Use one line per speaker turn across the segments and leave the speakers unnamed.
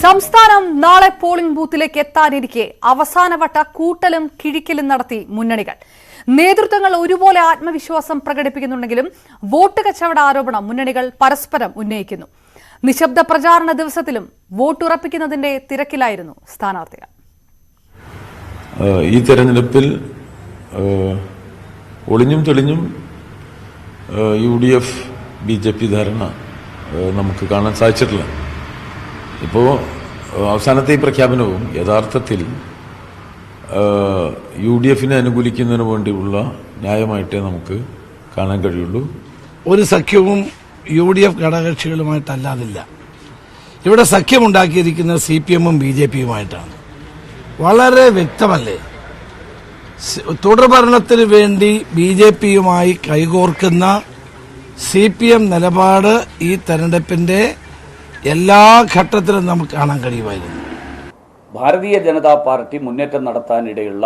സംസ്ഥാനം നാളെ പോളിംഗ് ബൂത്തിലേക്ക് എത്താനിരിക്കെ അവസാനവട്ട കൂട്ടലും കിഴിക്കലും നടത്തി മുന്നണികൾ. നേതൃത്വങ്ങൾ ഒരുപോലെ ആത്മവിശ്വാസം പ്രകടിപ്പിക്കുന്നുണ്ടെങ്കിലും വോട്ട് കച്ചവട ആരോപണം മുന്നണികൾ പരസ്പരം ഉന്നയിക്കുന്നു. നിശബ്ദ പ്രചാരണ ദിവസത്തിലും വോട്ടുറപ്പിക്കുന്നതിന്റെ തിരക്കിലായിരുന്നു സ്ഥാനാർത്ഥികൾ.
ഈ തെരഞ്ഞെടുപ്പിൽ ഒളിഞ്ഞും തെളിഞ്ഞും UDF BJP ധാരണ നമുക്ക് കാണാൻ സാധിച്ചിട്ടില്ല. ഇപ്പോൾ അവസാനത്തെ ഈ പ്രഖ്യാപനവും യഥാർത്ഥത്തിൽ UDFനെ അനുകൂലിക്കുന്നതിന് വേണ്ടിയുള്ള ന്യായമായിട്ടേ നമുക്ക് കാണാൻ കഴിയുള്ളൂ.
ഒരു സഖ്യവും UDF ഘടകകക്ഷികളുമായിട്ടല്ലാതില്ല. ഇവിടെ സഖ്യമുണ്ടാക്കിയിരിക്കുന്നത് CPM-ഉം BJP-യുമായിട്ടാണ്. വളരെ വ്യക്തമല്ലേ? തുടർഭരണത്തിന് വേണ്ടി BJP-യുമായി കൈകോർക്കുന്ന CPM നിലപാട് ഈ തെരഞ്ഞെടുപ്പിന്റെ എല്ലാ ഘട്ടത്തിലും നമുക്ക് കാണാൻ കഴിയുമായിരുന്നു.
ഭാരതീയ ജനതാ പാർട്ടി മുന്നേറ്റം നടത്താനിടയുള്ള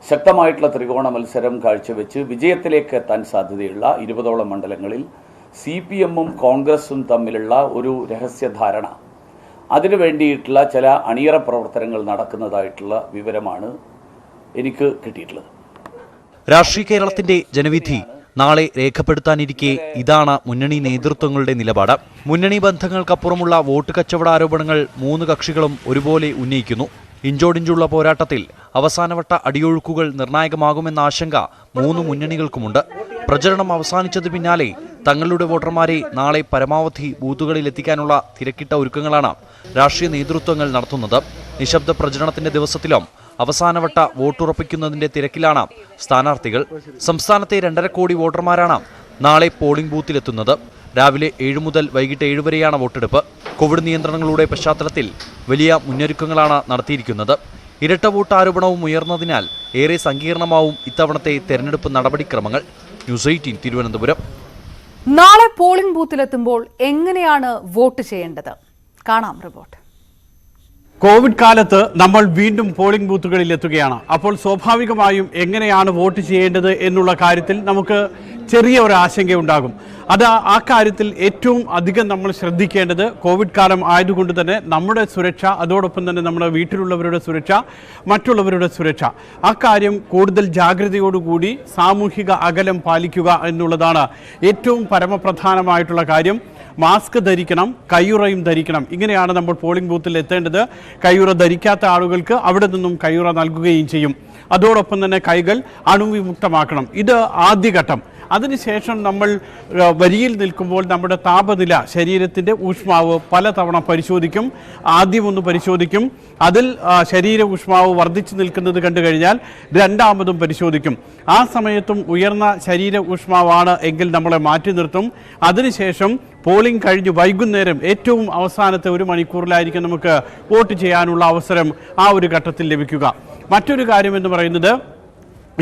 ശക്തമായിട്ടുള്ള ത്രികോണ മത്സരം കാഴ്ചവെച്ച് വിജയത്തിലേക്ക് എത്താൻ സാധ്യതയുള്ള 20ഓളം മണ്ഡലങ്ങളിൽ CPM-ഉം കോൺഗ്രസും തമ്മിലുള്ള ഒരു രഹസ്യധാരണ, അതിനു വേണ്ടിയിട്ടുള്ള ചില അണിയറ പ്രവർത്തനങ്ങൾ നടക്കുന്നതായിട്ടുള്ള വിവരമാണ് എനിക്ക് കിട്ടിയിട്ടുള്ളത്.
രാഷ്ട്രീയ കേരളത്തിന്റെ ജനവിധി നാളെ രേഖപ്പെടുത്താനിരിക്കെ ഇതാണ് മുന്നണി നേതൃത്വങ്ങളുടെ നിലപാട്. മുന്നണി ബന്ധങ്ങൾക്കപ്പുറമുള്ള വോട്ട് കച്ചവട ആരോപണങ്ങൾ മൂന്ന് കക്ഷികളും ഒരുപോലെ ഉന്നയിക്കുന്നു. ഇഞ്ചോടിഞ്ചുള്ള പോരാട്ടത്തിൽ അവസാനവട്ട അടിയൊഴുക്കുകൾ നിർണായകമാകുമെന്ന ആശങ്ക മൂന്ന് മുന്നണികൾക്കുമുണ്ട്. പ്രചരണം അവസാനിച്ചത് പിന്നാലെ തങ്ങളുടെ വോട്ടർമാരെ നാളെ പരമാവധി ബൂത്തുകളിൽ എത്തിക്കാനുള്ള തിരക്കിട്ട ഒരുക്കങ്ങളാണ് രാഷ്ട്രീയ നേതൃത്വങ്ങൾ നടത്തുന്നത്. നിശബ്ദ പ്രചരണത്തിന്റെ ദിവസത്തിലും അവസാനവട്ട വോട്ടുറപ്പിക്കുന്നതിന്റെ തിരക്കിലാണ് സ്ഥാനാർത്ഥികൾ. സംസ്ഥാനത്തെ 2.5 കോടി വോട്ടർമാരാണ് നാളെ പോളിംഗ് ബൂത്തിലെത്തുന്നത്. രാവിലെ 7 മുതൽ വൈകിട്ട് 7 വരെയാണ് വോട്ടെടുപ്പ്. കോവിഡ് നിയന്ത്രണങ്ങളുടെ പശ്ചാത്തലത്തിൽ വലിയ മുന്നൊരുക്കങ്ങളാണ് നടത്തിയിരിക്കുന്നത്. ഇരട്ട വോട്ട് ആരോപണവും ഉയർന്നതിനാൽ ഏറെ സങ്കീർണമാവും ഇത്തവണത്തെ തെരഞ്ഞെടുപ്പ് നടപടിക്രമങ്ങൾ. ന്യൂസ് 18 തിരുവനന്തപുരം.
നാളെ പോളിംഗ് ബൂത്തിലെത്തുമ്പോൾ എങ്ങനെയാണ് വോട്ട് ചെയ്യേണ്ടത്? കാണാം റിപ്പോർട്ട്.
കോവിഡ് കാലത്ത് നമ്മൾ വീണ്ടും പോളിംഗ് ബൂത്തുകളിൽ എത്തുകയാണ്. അപ്പോൾ സ്വാഭാവികമായും എങ്ങനെയാണ് വോട്ട് ചെയ്യേണ്ടത് എന്നുള്ള കാര്യത്തിൽ നമുക്ക് ചെറിയ ഒരു ആശങ്കയുണ്ടാകും. ആ കാര്യത്തിൽ ഏറ്റവും അധികം നമ്മൾ ശ്രദ്ധിക്കേണ്ടത് കോവിഡ് കാലം ആയതുകൊണ്ട് തന്നെ നമ്മുടെ സുരക്ഷ, അതോടൊപ്പം തന്നെ നമ്മുടെ വീട്ടിലുള്ളവരുടെ സുരക്ഷ, മറ്റുള്ളവരുടെ സുരക്ഷ, ആ കാര്യം കൂടുതൽ ജാഗ്രതയോടുകൂടി സാമൂഹിക അകലം പാലിക്കുക എന്നുള്ളതാണ് ഏറ്റവും പരമപ്രധാനമായിട്ടുള്ള കാര്യം. മാസ്ക് ധരിക്കണം, കയ്യുറയും ധരിക്കണം. ഇങ്ങനെയാണ് നമ്മൾ പോളിംഗ് ബൂത്തിൽ എത്തേണ്ടത്. കയ്യുറ ധരിക്കാത്ത ആളുകൾക്ക് അവിടെ നിന്നും കയ്യുറ നൽകുകയും ചെയ്യും. അതോടൊപ്പം തന്നെ കൈകൾ അണുവിമുക്തമാക്കണം. ഇത് ആദ്യഘട്ടം. അതിനുശേഷം നമ്മൾ വരിയിൽ നിൽക്കുമ്പോൾ നമ്മുടെ താപനില, ശരീരത്തിൻ്റെ ഊഷ്മാവ് പലതവണ പരിശോധിക്കും. ആദ്യം ഒന്ന് പരിശോധിക്കും. അതിൽ ശരീര ഊഷ്മാവ് വർദ്ധിച്ചു നിൽക്കുന്നത് കണ്ടു കഴിഞ്ഞാൽ രണ്ടാമതും പരിശോധിക്കും. ആ സമയത്തും ഉയർന്ന ശരീര ഊഷ്മാവാണ് എങ്കിൽ നമ്മളെ മാറ്റി നിർത്തും. അതിനുശേഷം പോളിംഗ് കഴിഞ്ഞ് വൈകുന്നേരം ഏറ്റവും അവസാനത്തെ 1 മണിക്കൂറിലായിരിക്കും നമുക്ക് വോട്ട് ചെയ്യാനുള്ള അവസരം ആ ഒരു ഘട്ടത്തിൽ ലഭിക്കുക. മറ്റൊരു കാര്യം എന്ന് പറയുന്നത്,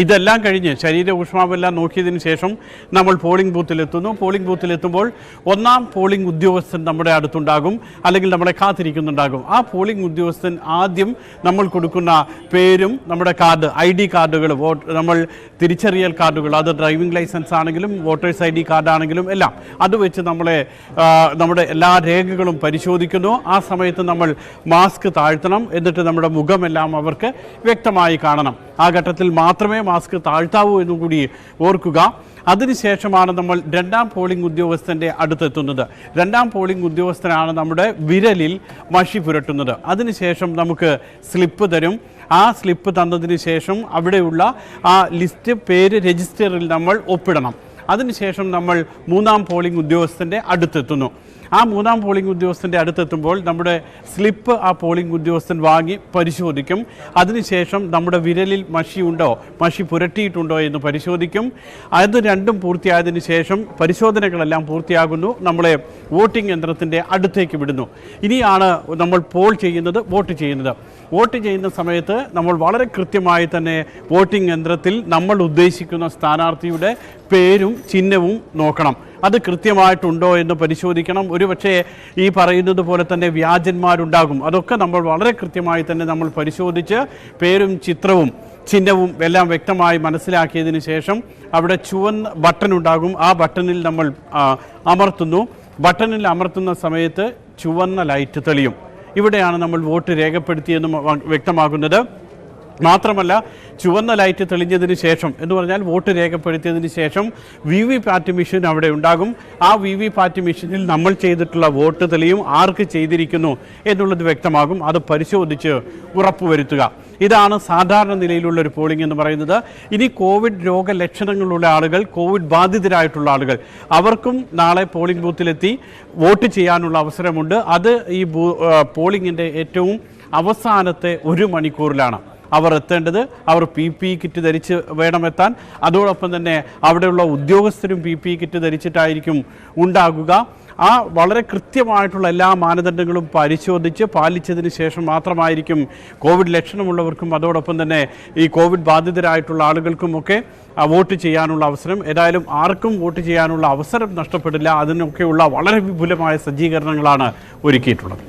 ഇതെല്ലാം കഴിഞ്ഞ് ശരീര ഊഷ്മാവെല്ലാം നോക്കിയതിന് ശേഷം നമ്മൾ പോളിംഗ് ബൂത്തിലെത്തുന്നു. പോളിംഗ് ബൂത്തിലെത്തുമ്പോൾ 1ാം പോളിംഗ് ഉദ്യോഗസ്ഥൻ നമ്മുടെ അടുത്തുണ്ടാകും, അല്ലെങ്കിൽ നമ്മളെ കാത്തിരിക്കുന്നുണ്ടാകും. ആ പോളിംഗ് ഉദ്യോഗസ്ഥൻ ആദ്യം നമ്മൾ കൊടുക്കുന്ന പേരും നമ്മുടെ കാർഡ്, ID കാർഡുകൾ, നമ്മൾ തിരിച്ചറിയൽ കാർഡുകൾ, അത് ഡ്രൈവിംഗ് ലൈസൻസ് ആണെങ്കിലും വോട്ടേഴ്സ് ID കാർഡാണെങ്കിലും എല്ലാം, അത് വെച്ച് നമ്മുടെ എല്ലാ രേഖകളും പരിശോധിക്കുന്നു. ആ സമയത്ത് നമ്മൾ മാസ്ക് താഴ്ത്തണം. എന്നിട്ട് നമ്മുടെ മുഖമെല്ലാം അവർക്ക് വ്യക്തമായി കാണണം. ആ ഘട്ടത്തിൽ മാത്രമേ മാസ്ക് താഴ്ത്താവൂ എന്നുകൂടി ഓർക്കുക. അതിനുശേഷമാണ് നമ്മൾ 2ാം പോളിംഗ് ഉദ്യോഗസ്ഥൻ്റെ അടുത്തെത്തുന്നത്. 2ാം പോളിംഗ് ഉദ്യോഗസ്ഥനാണ് നമ്മുടെ വിരലിൽ മഷി പുരട്ടുന്നത്. അതിനുശേഷം നമുക്ക് സ്ലിപ്പ് തരും. ആ സ്ലിപ്പ് തന്നതിന് ശേഷം അവിടെയുള്ള ആ ലിസ്റ്റ്, പേര് രജിസ്റ്ററിൽ നമ്മൾ ഒപ്പിടണം. അതിനുശേഷം നമ്മൾ 3ാം പോളിംഗ് ഉദ്യോഗസ്ഥൻ്റെ അടുത്തെത്തുന്നു. ആ 3ാം പോളിംഗ് ഉദ്യോഗസ്ഥൻ്റെ അടുത്തെത്തുമ്പോൾ നമ്മുടെ സ്ലിപ്പ് ആ പോളിംഗ് ഉദ്യോഗസ്ഥൻ വാങ്ങി പരിശോധിക്കും. അതിനുശേഷം നമ്മുടെ വിരലിൽ മഷി പുരട്ടിയിട്ടുണ്ടോ എന്ന് പരിശോധിക്കും. അത് രണ്ടും പൂർത്തിയായതിനു ശേഷം പരിശോധനകളെല്ലാം പൂർത്തിയാകുന്നു. നമ്മളെ വോട്ടിംഗ് യന്ത്രത്തിൻ്റെ അടുത്തേക്ക് വിടുന്നു. ഇനിയാണ് നമ്മൾ വോട്ട് ചെയ്യുന്നത്. വോട്ട് ചെയ്യുന്ന സമയത്ത് നമ്മൾ വളരെ കൃത്യമായി തന്നെ വോട്ടിംഗ് യന്ത്രത്തിൽ നമ്മൾ ഉദ്ദേശിക്കുന്ന സ്ഥാനാർത്ഥിയുടെ പേരും ചിഹ്നവും നോക്കണം. അത് കൃത്യമായിട്ടുണ്ടോ എന്ന് പരിശോധിക്കണം. ഒരുപക്ഷെ ഈ പറയുന്നത് പോലെ തന്നെ വ്യാജന്മാരുണ്ടാകും. അതൊക്കെ നമ്മൾ വളരെ കൃത്യമായി തന്നെ നമ്മൾ പരിശോധിച്ച് പേരും ചിത്രവും ചിഹ്നവും എല്ലാം വ്യക്തമായി മനസ്സിലാക്കിയതിന് ശേഷം അവിടെ ചുവന്ന ബട്ടൺ ഉണ്ടാകും. ആ ബട്ടണിൽ നമ്മൾ അമർത്തുന്നു. ബട്ടണിൽ അമർത്തുന്ന സമയത്ത് ചുവന്ന ലൈറ്റ് തെളിയും. ഇവിടെയാണ് നമ്മൾ വോട്ട് രേഖപ്പെടുത്തിയെന്നും വ്യക്തമാകുന്നത്. മാത്രമല്ല ചുവന്ന ലൈറ്റ് തെളിഞ്ഞതിന് ശേഷം എന്ന് പറഞ്ഞാൽ വോട്ട് രേഖപ്പെടുത്തിയതിന് ശേഷം VVPAT മെഷീൻ അവിടെ ഉണ്ടാകും. ആ VVPAT മെഷീനിൽ നമ്മൾ ചെയ്തിട്ടുള്ള വോട്ട് തെളിയും, ആർക്ക് ചെയ്തിരിക്കുന്നു എന്നുള്ളത് വ്യക്തമാകും. അത് പരിശോധിച്ച് ഉറപ്പുവരുത്തുക. ഇതാണ് സാധാരണ നിലയിലുള്ള ഒരു പോളിംഗ് എന്ന് പറയുന്നത്. ഇനി കോവിഡ് രോഗലക്ഷണങ്ങളുള്ള ആളുകൾ, കോവിഡ് ബാധിതരായിട്ടുള്ള ആളുകൾ, അവർക്കും നാളെ പോളിംഗ് ബൂത്തിലെത്തി വോട്ട് ചെയ്യാനുള്ള അവസരമുണ്ട്. അത് ഈ പോളിംഗിൻ്റെ ഏറ്റവും അവസാനത്തെ 1 മണിക്കൂറിലാണ് അവർ എത്തേണ്ടത്. അവർ PPE കിറ്റ് ധരിച്ച് വേണമെത്താൻ. അതോടൊപ്പം തന്നെ അവിടെയുള്ള ഉദ്യോഗസ്ഥരും PPE കിറ്റ് ധരിച്ചിട്ടായിരിക്കും ഉണ്ടാകുക. ആ വളരെ കൃത്യമായിട്ടുള്ള എല്ലാ മാനദണ്ഡങ്ങളും പരിശോധിച്ച് പാലിച്ചതിന് ശേഷം മാത്രമായിരിക്കും കോവിഡ് ലക്ഷണമുള്ളവർക്കും അതോടൊപ്പം തന്നെ ഈ കോവിഡ് ബാധിതരായിട്ടുള്ള ആളുകൾക്കുമൊക്കെ വോട്ട് ചെയ്യാനുള്ള അവസരം. ഏതായാലും ആർക്കും വോട്ട് ചെയ്യാനുള്ള അവസരം നഷ്ടപ്പെടില്ല. അതിനൊക്കെയുള്ള വളരെ വിപുലമായ സജ്ജീകരണങ്ങളാണ് ഒരുക്കിയിട്ടുള്ളത്.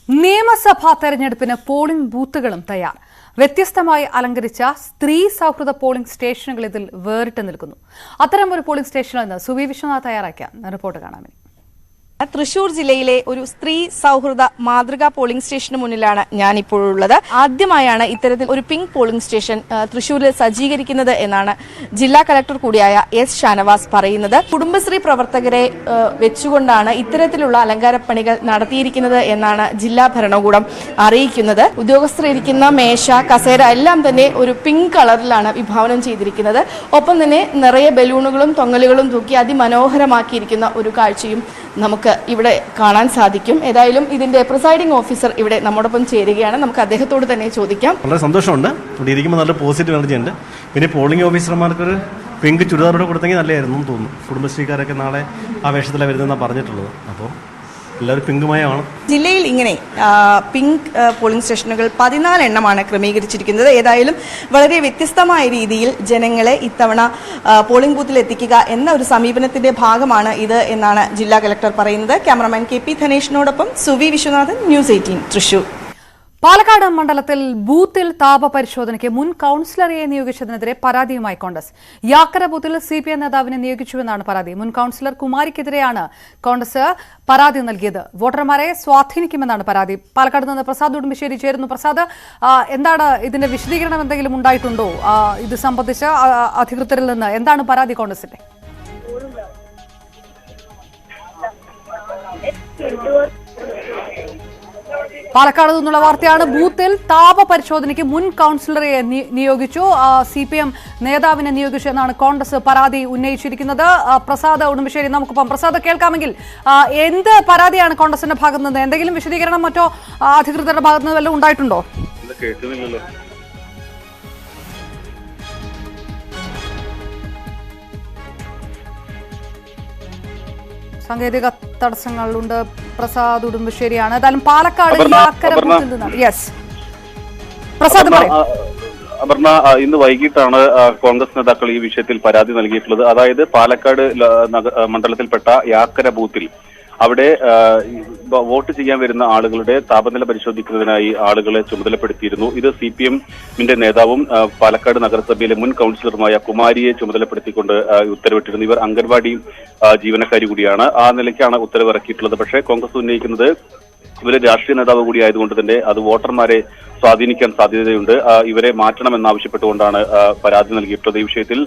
നിയമസഭാ തെരഞ്ഞെടുപ്പിന് പോളിംഗ് ബൂത്തുകളും തയ്യാർ. വ്യത്യസ്തമായി അലങ്കരിച്ച സ്ത്രീ സൗഹൃദ പോളിംഗ് സ്റ്റേഷനുകൾ ഇതിൽ വേറിട്ട് നിൽക്കുന്നു. അത്തരം ഒരു പോളിംഗ് സ്റ്റേഷനിൽ നിന്ന് സുവി വിശ്വനാഥ് തയ്യാറാക്കിയ റിപ്പോർട്ട് കാണാം.
തൃശൂർ ജില്ലയിലെ ഒരു സ്ത്രീ സൗഹൃദ മാതൃകാ പോളിംഗ് സ്റ്റേഷന് മുന്നിലാണ് ഞാനിപ്പോഴുള്ളത്. ആദ്യമായാണ് ഇത്തരത്തിൽ ഒരു പിങ്ക് പോളിംഗ് സ്റ്റേഷൻ തൃശൂരിൽ സജ്ജീകരിക്കുന്നത് എന്നാണ് ജില്ലാ കളക്ടർ കൂടിയായ S. ഷാനവാസ് പറയുന്നത്. കുടുംബശ്രീ പ്രവർത്തകരെ വെച്ചുകൊണ്ടാണ് ഇത്തരത്തിലുള്ള അലങ്കാരപ്പണികൾ നടത്തിയിരിക്കുന്നത് എന്നാണ് ജില്ലാ ഭരണകൂടം അറിയിക്കുന്നത്. ഉദ്യോഗസ്ഥർ ഇരിക്കുന്ന മേശ, കസേര എല്ലാം തന്നെ ഒരു പിങ്ക് കളറിലാണ് വിഭാവനം ചെയ്തിരിക്കുന്നത്. ഒപ്പം തന്നെ നിറയെ ബലൂണുകളും തൊങ്ങലുകളും തൂക്കി അതിമനോഹരമാക്കിയിരിക്കുന്ന ഒരു കാഴ്ചയും നമുക്ക് ഇവിടെ കാണാൻ സാധിക്കും. ഏതായാലും ഇതിന്റെ പ്രിസൈഡിംഗ് ഓഫീസർ ഇവിടെ നമ്മോടൊപ്പം ചേരുകയാണ്. നമുക്ക് അദ്ദേഹത്തോട് തന്നെ ചോദിക്കാം.
വളരെ സന്തോഷമുണ്ട്. ഇവിടെ ഇരിക്കുമ്പോൾ നല്ല പോസിറ്റീവ് എനർജി ഉണ്ട്. പിന്നെ പോളിംഗ് ഓഫീസർമാർക്കൊരു പിങ്ക് ചുരിദാറോടെ കൊടുത്തെങ്കിൽ നല്ലതായിരുന്നു എന്ന് തോന്നുന്നു. കുടുംബശ്രീക്കാരൊക്കെ നാളെ ആ വേഷത്തിലാണ് വരുന്നതെന്നാണ് പറഞ്ഞിട്ടുള്ളത്. അപ്പോൾ എല്ലാവരും പിങ്കുമയമാണ്.
ജില്ലയിൽ ഇങ്ങനെ പിങ്ക് പോളിംഗ് സ്റ്റേഷനുകൾ 14 എണ്ണമാണ് ക്രമീകരിച്ചിരിക്കുന്നത്. ഏതായാലും വളരെ വ്യത്യസ്തമായ രീതിയിൽ ജനങ്ങളെ ഇത്തവണ പോളിംഗ് ബൂത്തിൽ എത്തിക്കുക എന്ന ഒരു സമീപനത്തിന്റെ ഭാഗമാണ് ഇത് എന്നാണ് ജില്ലാ കലക്ടർ പറയുന്നത്. ക്യാമറമാൻ KP ധനേഷിനോടൊപ്പം സുവി വിശ്വനാഥൻ, News 18 തൃശൂർ.
പാലക്കാട് മണ്ഡലത്തിൽ ബൂത്തിൽ താപപരിശോധനയ്ക്ക് മുൻ കൌൺസിലറെ നിയോഗിച്ചതിനെതിരെ പരാതിയുമായി കോൺഗ്രസ്. യാക്കര ബൂത്തിൽ CPM നേതാവിനെ നിയോഗിച്ചുവെന്നാണ് പരാതി. മുൻ കൌൺസിലർ കുമാരിക്കെതിരെയാണ് കോൺഗ്രസ് പരാതി നൽകിയത്. വോട്ടർമാരെ സ്വാധീനിക്കുമെന്നാണ് പരാതി. പാലക്കാട് നിന്ന് പ്രസാദ് ഉടുമ്പശ്ശേരി ചേരുന്നു. പ്രസാദ്, എന്താണ് ഇതിന്റെ വിശദീകരണം? എന്തെങ്കിലും ഉണ്ടായിട്ടുണ്ടോ ഇത് സംബന്ധിച്ച് അധികൃതരിൽ നിന്ന്? എന്താണ് പരാതി കോൺഗ്രസിന്റെ? പാലക്കാട് നിന്നുള്ള വാർത്തയാണ്. ബൂത്തിൽ താപപരിശോധനയ്ക്ക് മുൻ കൌൺസിലറെ നിയോഗിച്ചു, CPM നേതാവിനെ നിയോഗിച്ചു എന്നാണ് കോൺഗ്രസ് പരാതി ഉന്നയിച്ചിരിക്കുന്നത്. പ്രസാദ് ഉടുമ്പശ്ശേരി നമുക്കൊപ്പം. പ്രസാദ്, കേൾക്കാമെങ്കിൽ എന്ത് പരാതിയാണ് കോൺഗ്രസിന്റെ ഭാഗത്തു നിന്ന്? എന്തെങ്കിലും വിശദീകരണം മറ്റോ അധികൃതരുടെ ഭാഗത്തു നിന്ന് വല്ലതും ഉണ്ടായിട്ടുണ്ടോ? സാങ്കേതിക തടസ്സങ്ങളുണ്ട്. പ്രസാദ് ഉടുമ്പശ്ശേരിയാണ്. ഏതായാലും പാലക്കാട്
അപർണ, ഇന്ന് വൈകിട്ടാണ് കോൺഗ്രസ് നേതാക്കൾ ഈ വിഷയത്തിൽ പരാതി നൽകിയിട്ടുള്ളത്. അതായത് പാലക്കാട് മണ്ഡലത്തിൽപ്പെട്ട യാക്കര ബൂത്തിൽ അവിടെ വോട്ട് ചെയ്യാൻ വരുന്ന ആളുകളുടെ താപനില പരിശോധിക്കുന്നതിനായി ആളുകളെ ചുമതലപ്പെടുത്തിയിരുന്നു. ഇത് CPM-ന്റെ നേതാവും പാലക്കാട് നഗരസഭയിലെ മുൻ കൌൺസിലറുമായ കുമാരിയെ ചുമതലപ്പെടുത്തിക്കൊണ്ട് ഉത്തരവിട്ടിരുന്നു. ഇവർ അംഗൻവാടി ജീവനക്കാരി കൂടിയാണ്. ആ നിലയ്ക്കാണ് ഉത്തരവിറക്കിയിട്ടുള്ളത്. പക്ഷേ കോൺഗ്രസ് ഉന്നയിക്കുന്നത് ഇവര് രാഷ്ട്രീയ നേതാവ് കൂടി ആയതുകൊണ്ട് തന്നെ അത് വോട്ടർമാരെ സ്വാധീനിക്കാൻ സാധ്യതയുണ്ട്. ഇവരെ മാറ്റണമെന്നാവശ്യപ്പെട്ടുകൊണ്ടാണ് പരാതി നൽകിയിട്ടുള്ളത്. ഈ വിഷയത്തിൽ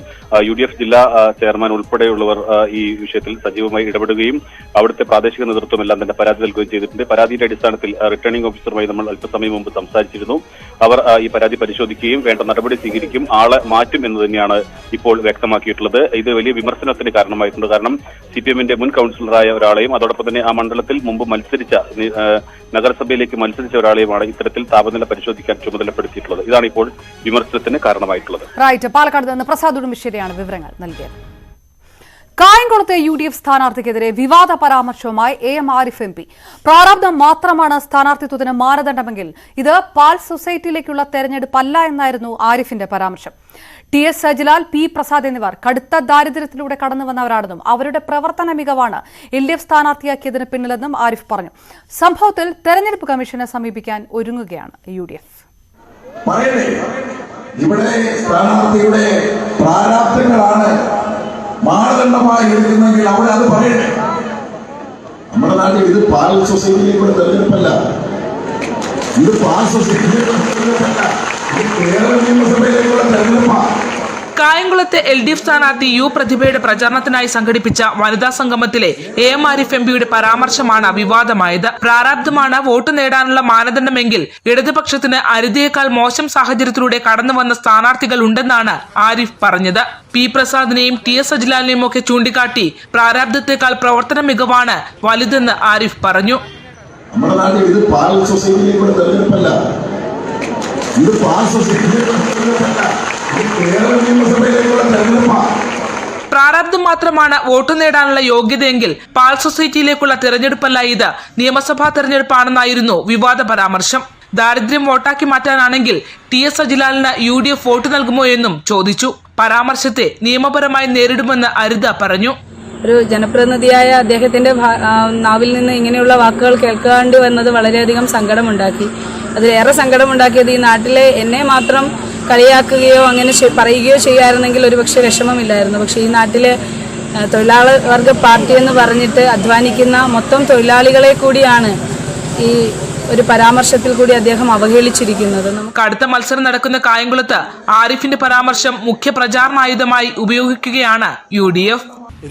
UDF ജില്ലാ ചെയർമാൻ ഉൾപ്പെടെയുള്ളവർ ഈ വിഷയത്തിൽ സജീവമായി ഇടപെടുകയും അവിടുത്തെ പ്രാദേശിക നേതൃത്വം എല്ലാം തന്നെ പരാതി നൽകുകയും ചെയ്തിട്ടുണ്ട്. പരാതിയുടെ അടിസ്ഥാനത്തിൽ റിട്ടേണിംഗ് ഓഫീസറുമായി നമ്മൾ അല്പസമയം മുമ്പ് സംസാരിച്ചിരുന്നു. അവർ ഈ പരാതി പരിശോധിക്കുകയും വേണ്ട നടപടി സ്വീകരിക്കും, ആളെ മാറ്റും എന്ന് തന്നെയാണ് ഇപ്പോൾ വ്യക്തമാക്കിയിട്ടുള്ളത്. ഇത് വലിയ വിമർശനത്തിന് കാരണമായിട്ടുണ്ട്. കാരണം CPM-ന്റെ മുൻ കൌൺസിലറായ ഒരാളെയും അതോടൊപ്പം തന്നെ ആ മണ്ഡലത്തിൽ മുമ്പ് മത്സരിച്ച നഗരസഭയിലേക്ക് മത്സരിച്ച ഒരാളെയുമാണ് ഇത്തരത്തിൽ താപനില പരിശോധിക്കാൻ ചുമതലപ്പെടുത്തിയിട്ടുള്ളത്. ഇതാണ് ഇപ്പോൾ വിമർശനത്തിന് കാരണമായിട്ടുള്ളത്.
പാലക്കാട് നിന്ന് പ്രസാദ് ഉടുമ്പശ്ശേരിയാണ് വിവരങ്ങൾ നൽകിയത്. കായംകുളത്തെ UDF സ്ഥാനാർത്ഥിക്കെതിരെ വിവാദ പരാമർശവുമായി AM ആരിഫ് MP. പ്രാരബ്ധം മാത്രമാണ് സ്ഥാനാർത്ഥിത്വത്തിന് മാനദണ്ഡമെങ്കിൽ ഇത് പാൽ സൊസൈറ്റിയിലേക്കുള്ള തെരഞ്ഞെടുപ്പല്ല എന്നായിരുന്നു ആരിഫിന്റെ പരാമർശം. TS സജിലാൽ, P പ്രസാദ് എന്നിവർ കടുത്ത ദാരിദ്ര്യത്തിലൂടെ കടന്നുവന്നവരാണെന്നും അവരുടെ പ്രവർത്തന മികവാണ് LDF സ്ഥാനാർത്ഥിയാക്കിയതിന് പിന്നിലെന്നും ആരിഫ് പറഞ്ഞു. സംഭവത്തിൽ തെരഞ്ഞെടുപ്പ് കമ്മീഷനെ സമീപിക്കാൻ ഒരുങ്ങുകയാണ് UDF.
ഇവിടെ സ്ഥാനാർത്ഥിയുടെ പ്രാരാബ്ധങ്ങളാണ് മാനദണ്ഡമായി എടുക്കുന്നെങ്കിൽ അവിടെ അത് പറയട്ടെ. നമ്മുടെ നാട്ടിൽ ഇത് പാൽ സൊസൈറ്റിയിലേക്കുള്ള തെരഞ്ഞെടുപ്പല്ല, ഇത് പാൽ സൊസൈറ്റിയിലേക്കുള്ള തെരഞ്ഞെടുപ്പല്ല, ഇത് കേരള നിയമസഭയിലേക്കുള്ള തെരഞ്ഞെടുപ്പാണ്.
കായംകുളത്തെ LDF സ്ഥാനാർത്ഥി യു പ്രതിഭയുടെ പ്രചാരണത്തിനായി സംഘടിപ്പിച്ച വനിതാ സംഗമത്തിലെ AM ആരിഫ് MPയുടെ പരാമർശമാണ് വിവാദമായത്. പ്രാരാബ്ധമാണ് വോട്ട് നേടാനുള്ള മാനദണ്ഡമെങ്കിൽ ഇടതുപക്ഷത്തിന് അരുതിയേക്കാൾ മോശം സാഹചര്യത്തിലൂടെ കടന്നുവന്ന സ്ഥാനാർത്ഥികൾ ഉണ്ടെന്നാണ് ആരിഫ് പറഞ്ഞത്. P പ്രസാദിനെയും TS സജിലാലിനെയും ഒക്കെ ചൂണ്ടിക്കാട്ടി പ്രാരാബ്ധത്തെക്കാൾ പ്രവർത്തന മികവാണ് വലുതെന്ന് ആരിഫ് പറഞ്ഞു.
നമ്മുടെ നാട്ടിൽ ഇത് പാൽ സൊസൈറ്റിയിലേക്കുള്ള തെരഞ്ഞെടുപ്പല്ല, ഇത് പാൽ സൊസൈറ്റിയിലേക്കുള്ള തെരഞ്ഞെടുപ്പല്ല, ഇത് കേരള നിയമസഭയിലേക്കുള്ള തെരഞ്ഞെടുപ്പാണ്.
പ്രാരാബ്ധം മാത്രമാണ് വോട്ട് നേടാനുള്ള യോഗ്യതയെങ്കിൽ പാൽ സൊസൈറ്റിയിലേക്കുള്ള തെരഞ്ഞെടുപ്പല്ല, ഇത് നിയമസഭാ തെരഞ്ഞെടുപ്പാണെന്നായിരുന്നു വിവാദ പരാമർശം. ദാരിദ്ര്യം വോട്ടാക്കി മാറ്റാനാണെങ്കിൽ TS സജിലാലിന് UDF വോട്ട് നൽകുമോ എന്നും ചോദിച്ചു. പരാമർശത്തെ നിയമപരമായി നേരിടുമെന്ന് അരുത പറഞ്ഞു.
ഒരു ജനപ്രതിനിധിയായ അദ്ദേഹത്തിന്റെ നാവിൽ നിന്ന് ഇങ്ങനെയുള്ള വാക്കുകൾ കേൾക്കേണ്ടി വന്നത് വളരെയധികം സങ്കടമുണ്ടാക്കി. അതിലേറെ സങ്കടമുണ്ടാക്കിയത് ഈ നാട്ടിലെ എന്നെ മാത്രം കളിയാക്കുകയോ അങ്ങനെ പറയുകയോ ചെയ്യാറുണ്ടെങ്കിൽ ഒരുപക്ഷെ വിഷമമില്ലായിരുന്നു. പക്ഷേ ഈ നാട്ടിലെ തൊഴിലാളി വർഗ പാർട്ടി എന്ന് പറഞ്ഞിട്ട് അധ്വാനിക്കുന്ന മൊത്തം തൊഴിലാളികളെ കൂടിയാണ് ഈ ഒരു പരാമർശത്തിൽ കൂടി അദ്ദേഹം അവഹേളിച്ചിരിക്കുന്നത്.
കടുത്ത മത്സരം നടക്കുന്ന കായംകുളത്ത് ആരിഫിന്റെ പരാമർശം മുഖ്യ പ്രചാരണായുധമായി ഉപയോഗിക്കുകയാണ് UDF.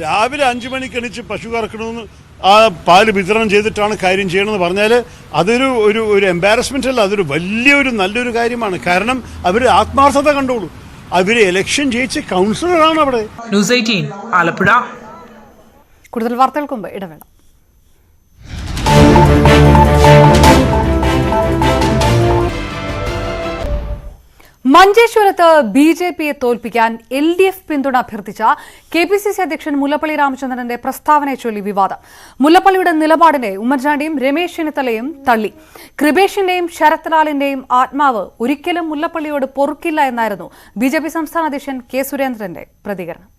രാവിലെ 5 മണിക്ക് എണീച്ച് പശു കറക്കണമെന്ന് ആ പാല് വിതരണം ചെയ്തിട്ടാണ് കാര്യം ചെയ്യണമെന്ന് പറഞ്ഞാൽ അതൊരു ഒരു എംബാരസ്മെൻ്റ് അല്ല, അതൊരു വലിയൊരു നല്ലൊരു കാര്യമാണ്. കാരണം അവർ ആത്മാർത്ഥത കണ്ടോളൂ, അവർ ഇലക്ഷൻ ജയിച്ച കൗൺസിലറാണ് അവിടെ.
ന്യൂസ് 18 ആലപ്പുഴ.
കൂടുതൽ വാർത്തകൾക്ക് മുമ്പ് ഇടവേള. മഞ്ചേശ്വരത്ത് BJPയെ തോൽപ്പിക്കാൻ LDF പിന്തുണ അഭ്യർത്ഥിച്ച KPCC അധ്യക്ഷൻ മുല്ലപ്പള്ളി രാമചന്ദ്രന്റെ പ്രസ്താവനയെ ചൊല്ലി വിവാദം. മുല്ലപ്പള്ളിയുടെ നിലപാടിനെ ഉമ്മൻചാണ്ടിയും രമേശ് ചെന്നിത്തലയും തള്ളി. കൃപേഷിന്റെയും ശരത് ലാലിന്റെയും ആത്മാവ് ഒരിക്കലും മുല്ലപ്പള്ളിയോട് പൊറുക്കില്ല എന്നായിരുന്നു BJP സംസ്ഥാന അധ്യക്ഷൻ K സുരേന്ദ്രന്റെ പ്രതികരണം.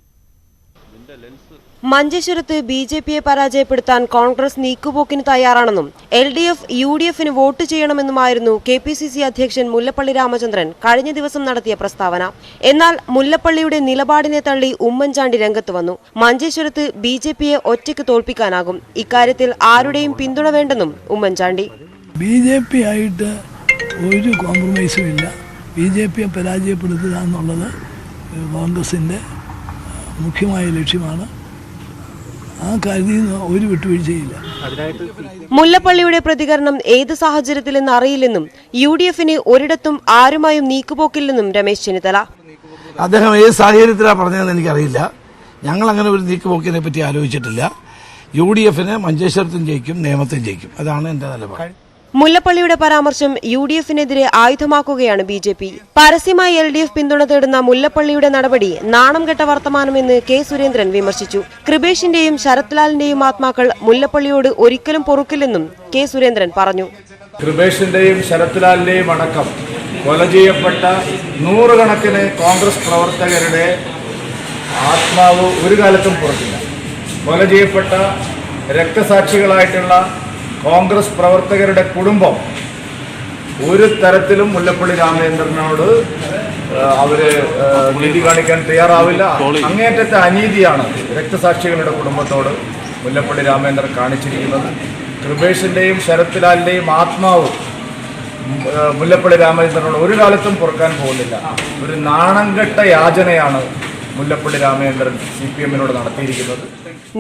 മഞ്ചേശ്വരത്ത് BJPയെ പരാജയപ്പെടുത്താൻ കോൺഗ്രസ് നീക്കുപോക്കിന് തയ്യാറാണെന്നും LDF UDFന് വോട്ട് ചെയ്യണമെന്നുമായിരുന്നു KPCC അധ്യക്ഷൻ മുല്ലപ്പള്ളി രാമചന്ദ്രൻ കഴിഞ്ഞ ദിവസം നടത്തിയ പ്രസ്താവന. എന്നാൽ മുല്ലപ്പള്ളിയുടെ നിലപാടിനെ തള്ളി ഉമ്മൻചാണ്ടി രംഗത്ത് വന്നു. മഞ്ചേശ്വരത്ത് BJPയെ ഒറ്റയ്ക്ക് തോൽപ്പിക്കാനാകും, ഇക്കാര്യത്തിൽ ആരുടെയും പിന്തുണ വേണ്ടെന്നും ഉമ്മൻചാണ്ടി.
BJP ആയിട്ട് ഒരു കോംപ്രമൈസും ഇല്ല. BJPയെ പരാജയപ്പെടുത്തുക എന്നുള്ളത് കോൺഗ്രസിന്റെ മുഖ്യമായ ലക്ഷ്യമാണ്. ആ കാര്യത്തിൽ ഒരു വിട്ടുവീഴ്ചയില്ല.
മുല്ലപ്പള്ളിയുടെ പ്രതികരണം ഏത് സാഹചര്യത്തിലെന്ന് അറിയില്ലെന്നും UDFന് ഒരിടത്തും ആരുമായും നീക്കുപോക്കില്ലെന്നും രമേശ് ചെന്നിത്തല.
അദ്ദേഹം ഏത് സാഹചര്യത്തിലാണ് പറഞ്ഞതെന്ന് എനിക്കറിയില്ല. ഞങ്ങൾ അങ്ങനെ ഒരു നീക്കുപോക്കിനെ പറ്റി ആലോചിച്ചിട്ടില്ല. UDFന് മഞ്ചേശ്വരത്തും ജയിക്കും, നേമത്തും ജയിക്കും. അതാണ് എന്റെ നിലപാട്.
മുല്ലപ്പള്ളിയുടെ പരാമർശം UDFനെതിരെ ആയുധമാക്കുകയാണ് BJP. പരസ്യമായി LDF പിന്തുണ തേടുന്ന മുല്ലപ്പള്ളിയുടെ നടപടി നാണം കെട്ട വർത്തമാനമെന്ന് K സുരേന്ദ്രൻ വിമർശിച്ചു. കൃപേഷിന്റെയും ശരത് ലാലിന്റെയും ആത്മാക്കൾ മുല്ലപ്പള്ളിയോട് ഒരിക്കലും പൊറുക്കില്ലെന്നും K സുരേന്ദ്രൻ പറഞ്ഞു.
കൃപേഷിന്റെയും ശരത് ലാലിന്റെയും അടക്കം കൊല ചെയ്യപ്പെട്ട നൂറുകണക്കിന് കോൺഗ്രസ് പ്രവർത്തകരുടെ ആത്മാവ് ഒരു കാലത്തും പുറത്തില്ല. കൊല ചെയ്യപ്പെട്ട രക്തസാക്ഷികളായിട്ടുള്ള കോൺഗ്രസ് പ്രവർത്തകരുടെ കുടുംബം ഒരു തരത്തിലും മുല്ലപ്പള്ളി രാമചന്ദ്രനോട് അവര് നീതി കാണിക്കാൻ തയ്യാറാവില്ല. അങ്ങേയറ്റത്തെ അനീതിയാണ് രക്തസാക്ഷികളുടെ കുടുംബത്തോട് മുല്ലപ്പള്ളി രാമചന്ദ്രൻ കാണിച്ചിരിക്കുന്നത്. കൃപേഷിന്റെയും ശരത് ലാലിന്റെയും ആത്മാവ് മുല്ലപ്പള്ളി രാമചന്ദ്രനോട് ഒരു കാലത്തും പൊറുക്കാൻ പോകുന്നില്ല. ഒരു നാണംകെട്ട യാചനയാണ് മുല്ലപ്പള്ളി രാമചന്ദ്രൻ CPMനോട് നടത്തിയിരിക്കുന്നത്.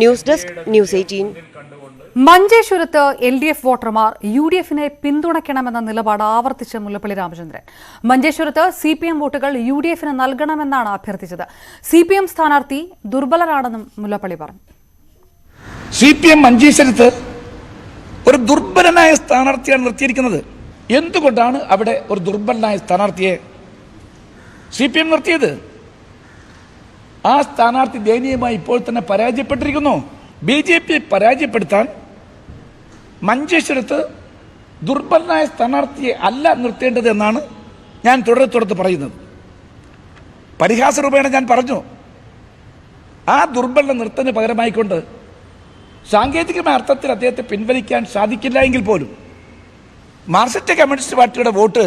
News desk news 18.
മഞ്ചേശ്വരത്ത് LDF വോട്ടർമാർ UDFനെ പിന്തുണയ്ക്കണമെന്ന നിലപാട് ആവർത്തിച്ച മുല്ലപ്പള്ളി രാമചന്ദ്രൻ മഞ്ചേശ്വരത്ത് CPM വോട്ടുകൾ UDFന് നൽകണമെന്നാണ് അഭ്യർത്ഥിച്ചത്. CPM സ്ഥാനാർത്ഥി ദുർബലരാണെന്നും മുല്ലപ്പള്ളി പറഞ്ഞു.
CPM മഞ്ചേശ്വരത്ത് ഒരു ദുർബലനായ സ്ഥാനാർത്ഥിയാണ് നിർത്തിയിരിക്കുന്നത്. എന്തുകൊണ്ടാണ് അവിടെ ഒരു ദുർബലനായ സ്ഥാനാർത്ഥിയെ CPM നിർത്തിയത്? ആ സ്ഥാനാർത്ഥി ദയനീയമായി ഇപ്പോൾ തന്നെ പരാജയപ്പെട്ടിരിക്കുന്നു. BJPയെ പരാജയപ്പെടുത്താൻ മഞ്ചേശ്വരത്ത് ദുർബലനായ സ്ഥാനാർത്ഥിയെ അല്ല നിർത്തേണ്ടത് എന്നാണ് ഞാൻ തുടർത്ത് പറയുന്നത്. പരിഹാസരൂപേണ ഞാൻ പറഞ്ഞു, ആ ദുർബലനെ നിർത്തുന്നതിന് പകരമായിക്കൊണ്ട് സാങ്കേതികമായ അർത്ഥത്തിൽ അദ്ദേഹത്തെ പിൻവലിക്കാൻ സാധിക്കില്ല എങ്കിൽ പോലും മാർക്സിസ്റ്റ് കമ്മ്യൂണിസ്റ്റ് പാർട്ടിയുടെ വോട്ട്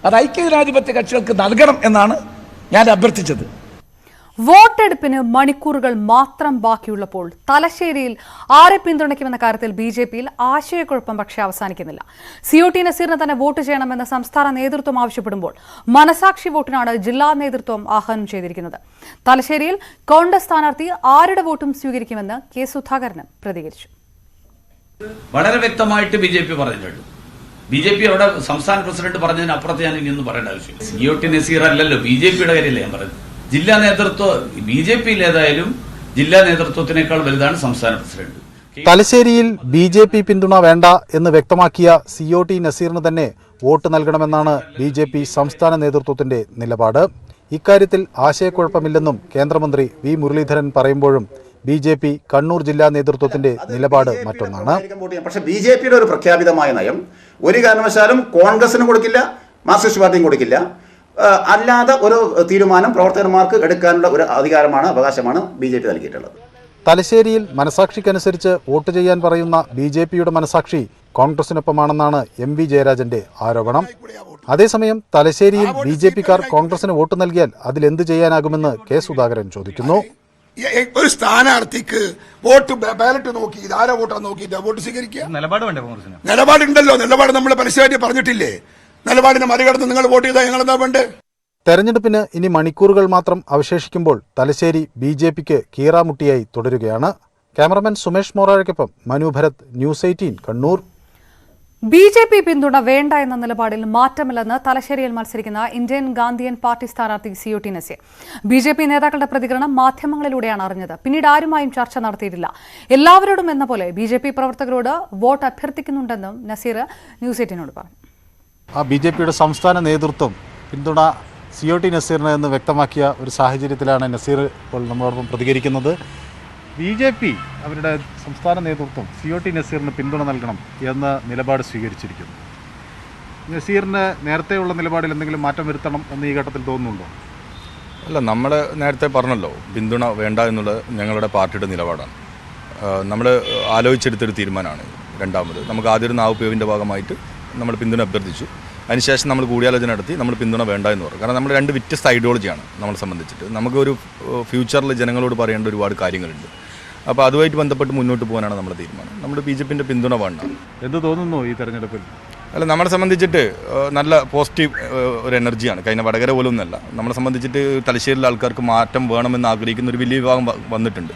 അത് ഐക്യജനാധിപത്യ കക്ഷികൾക്ക് നൽകണം എന്നാണ് ഞാൻ അഭ്യർത്ഥിച്ചത്.
വോട്ടെടുപ്പിന് മണിക്കൂറുകൾ മാത്രം ബാക്കിയുള്ളപ്പോൾ തലശ്ശേരിയിൽ ആരെ പിന്തുണയ്ക്കുമെന്ന കാര്യത്തിൽ ബിജെപിയിൽ ആശയക്കുഴപ്പം പക്ഷേ അവസാനിക്കുന്നില്ല. COT നസീറിന് തന്നെ വോട്ട് ചെയ്യണമെന്ന് സംസ്ഥാന നേതൃത്വം ആവശ്യപ്പെടുമ്പോൾ മനസാക്ഷി വോട്ടിനാണ് ജില്ലാ നേതൃത്വം ആഹ്വാനം ചെയ്തിരിക്കുന്നത്. തലശ്ശേരിയിൽ കോൺഗ്രസ് സ്ഥാനാർത്ഥി ആരുടെ വോട്ടും സ്വീകരിക്കുമെന്ന് കെ സുധാകരനും പ്രതികരിച്ചു.
വളരെ വ്യക്തമായിട്ട് BJP പറഞ്ഞിട്ടുണ്ട്. BJP അവിടെ സംസ്ഥാന പ്രസിഡന്റ് പറഞ്ഞതിനപ്പുറത്ത് ഞാൻ ഇനിയൊന്നും പറയേണ്ട ആവശ്യമില്ല. COT നസീർ അല്ലല്ലോ, BJPയുടെ കാര്യമല്ലേ ഞാൻ പറയുന്നത്. ജില്ലാ നേതൃത്വം BJPയിൽ ഏതായാലും ജില്ലാ നേതൃത്വത്തിനേക്കാൾ വലുതാണ് സംസ്ഥാന പ്രസിഡന്റ്.
തലശ്ശേരിയിൽ BJP പിന്തുണ വേണ്ട എന്ന് വ്യക്തമാക്കിയ COT നസീറിന് തന്നെ വോട്ട് നൽകണമെന്നാണ് BJP സംസ്ഥാന നേതൃത്വത്തിന്റെ നിലപാട്. ഇക്കാര്യത്തിൽ ആശയക്കുഴപ്പമില്ലെന്നും കേന്ദ്രമന്ത്രി V മുരളീധരൻ പറയുമ്പോഴും BJP കണ്ണൂർ ജില്ലാ നേതൃത്വത്തിന്റെ നിലപാട് മറ്റൊന്നാണ്.
പക്ഷേ BJPയുടെ ഒരു പ്രഖ്യാപിതമായ നയം ഒരു കാരണവശാലും കോൺഗ്രസിനും കൊടുക്കില്ല, മാർക്സിസ്റ്റ് പാർട്ടിയും കൊടുക്കില്ല. അല്ലാതെ ഒരു തീരുമാനം പ്രവർത്തകന്മാർക്ക് എടുക്കാനുള്ള ഒരു അധികാരമാണ്, അവകാശമാണ് BJP നൽകിയിട്ടുള്ളത്.
തലശ്ശേരിയിൽ മനസാക്ഷിക്കനുസരിച്ച് വോട്ട് ചെയ്യാൻ പറയുന്ന BJPയുടെ മനസാക്ഷി കോൺഗ്രസിനൊപ്പമാണെന്നാണ് MV ജയരാജന്റെ ആരോപണം. അതേസമയം തലശ്ശേരിയിൽ BJPക്കാർ കോൺഗ്രസിന് വോട്ട് നൽകിയാൽ അതിലെന്ത് ചെയ്യാനാകുമെന്ന് കെ സുധാകരൻ ചോദിക്കുന്നു.
ഒരു സ്ഥാനാർത്ഥിക്ക് വോട്ട് ബാലറ്റ് നോക്കി ഇതാരാ വോട്ടാ നോക്കിയിട്ട് വോട്ട് സ്വീകരിക്കുക? നിലപാടുണ്ടല്ലോ. നിലപാട് നമ്മൾ പരസ്യമായിട്ട് പറഞ്ഞിട്ടില്ലേ? നിലപാടിനെ മറികടന്ന് നിങ്ങൾ വോട്ട് ചെയ്താൽ ഞങ്ങൾ എന്താ വേണ്ടേ?
തെരഞ്ഞെടുപ്പിന് ഇനി മണിക്കൂറുകൾ മാത്രം അവശേഷിക്കുമ്പോൾ തലശ്ശേരി BJPക്ക് കീറാമുട്ടിയായി തുടരുകയാണ്. ക്യാമറമാൻ സുമേഷ് മോറാഴയ്ക്കൊപ്പം മനു ഭരത്, ന്യൂസ് 18 കണ്ണൂർ.
BJP പിന്തുണ വേണ്ട എന്ന നിലപാടിൽ മാറ്റമില്ലെന്ന് തലശ്ശേരിയിൽ മത്സരിക്കുന്ന ഇന്ത്യൻ ഗാന്ധിയൻ പാർട്ടി സ്ഥാനാർത്ഥി COT നസീർ. BJP നേതാക്കളുടെ പ്രതികരണം മാധ്യമങ്ങളിലൂടെയാണ് അറിഞ്ഞത്. പിന്നീട് ആരുമായും ചർച്ച നടത്തിയിട്ടില്ല. എല്ലാവരോടും എന്ന പോലെ BJP പ്രവർത്തകരോട് വോട്ട് അഭ്യർത്ഥിക്കുന്നുണ്ടെന്നും നസീർ ന്യൂസ് 18നോട് പറഞ്ഞു.
BJPയുടെ സംസ്ഥാന നേതൃത്വം പിന്തുണ COT നസീറിന് എന്ന് വ്യക്തമാക്കിയ ഒരു സാഹചര്യത്തിലാണ് നസീർ ഇപ്പോൾ നമ്മളോടൊപ്പം പ്രതികരിക്കുന്നത്. BJP അവരുടെ സംസ്ഥാന നേതൃത്വം COT നസീറിന് പിന്തുണ നൽകണം എന്ന നിലപാട് സ്വീകരിച്ചിരിക്കുന്നു. നസീറിന് നേരത്തെയുള്ള നിലപാടിൽ എന്തെങ്കിലും മാറ്റം വരുത്തണം എന്ന് ഈ ഘട്ടത്തിൽ തോന്നുന്നുണ്ടോ?
അല്ല, നമ്മൾ നേരത്തെ പറഞ്ഞല്ലോ, പിന്തുണ വേണ്ട എന്നുള്ളത് ഞങ്ങളുടെ പാർട്ടിയുടെ നിലപാടാണ്. നമ്മൾ ആലോചിച്ചെടുത്തൊരു തീരുമാനമാണ്. രണ്ടാമത് നമുക്ക് ആദ്യം നാവുപേവിൻ്റെ ഭാഗമായിട്ട് നമ്മൾ പിന്തുണ അഭ്യർത്ഥിച്ചു. അതിനുശേഷം നമ്മൾ കൂടിയാലോചന നടത്തി നമ്മൾ പിന്തുണ വേണ്ട എന്ന് പറഞ്ഞു. കാരണം നമ്മൾ രണ്ട് വ്യത്യസ്ത ഐഡിയോളജിയാണ് നമ്മളെ സംബന്ധിച്ചിട്ട്. നമുക്കൊരു ഫ്യൂച്ചറിൽ ജനങ്ങളോട് പറയേണ്ട ഒരുപാട് കാര്യങ്ങളുണ്ട്. അപ്പോൾ അതുമായിട്ട് ബന്ധപ്പെട്ട് മുന്നോട്ട് പോകാനാണ് നമ്മുടെ തീരുമാനം. നമ്മുടെ BJPൻ്റെ പിന്തുണ വേണ്ട.
എന്ത് തോന്നുന്നു ഈ തെരഞ്ഞെടുപ്പിൽ?
അല്ല, നമ്മളെ സംബന്ധിച്ചിട്ട് നല്ല പോസിറ്റീവ് ഒരു എനർജിയാണ്. കഴിഞ്ഞ വടകര പോലും ഒന്നല്ല. നമ്മളെ സംബന്ധിച്ചിട്ട് തലശ്ശേരിയിലെ ആൾക്കാർക്ക് മാറ്റം വേണമെന്ന് ആഗ്രഹിക്കുന്ന ഒരു വലിയ വിഭാഗം വന്നിട്ടുണ്ട്.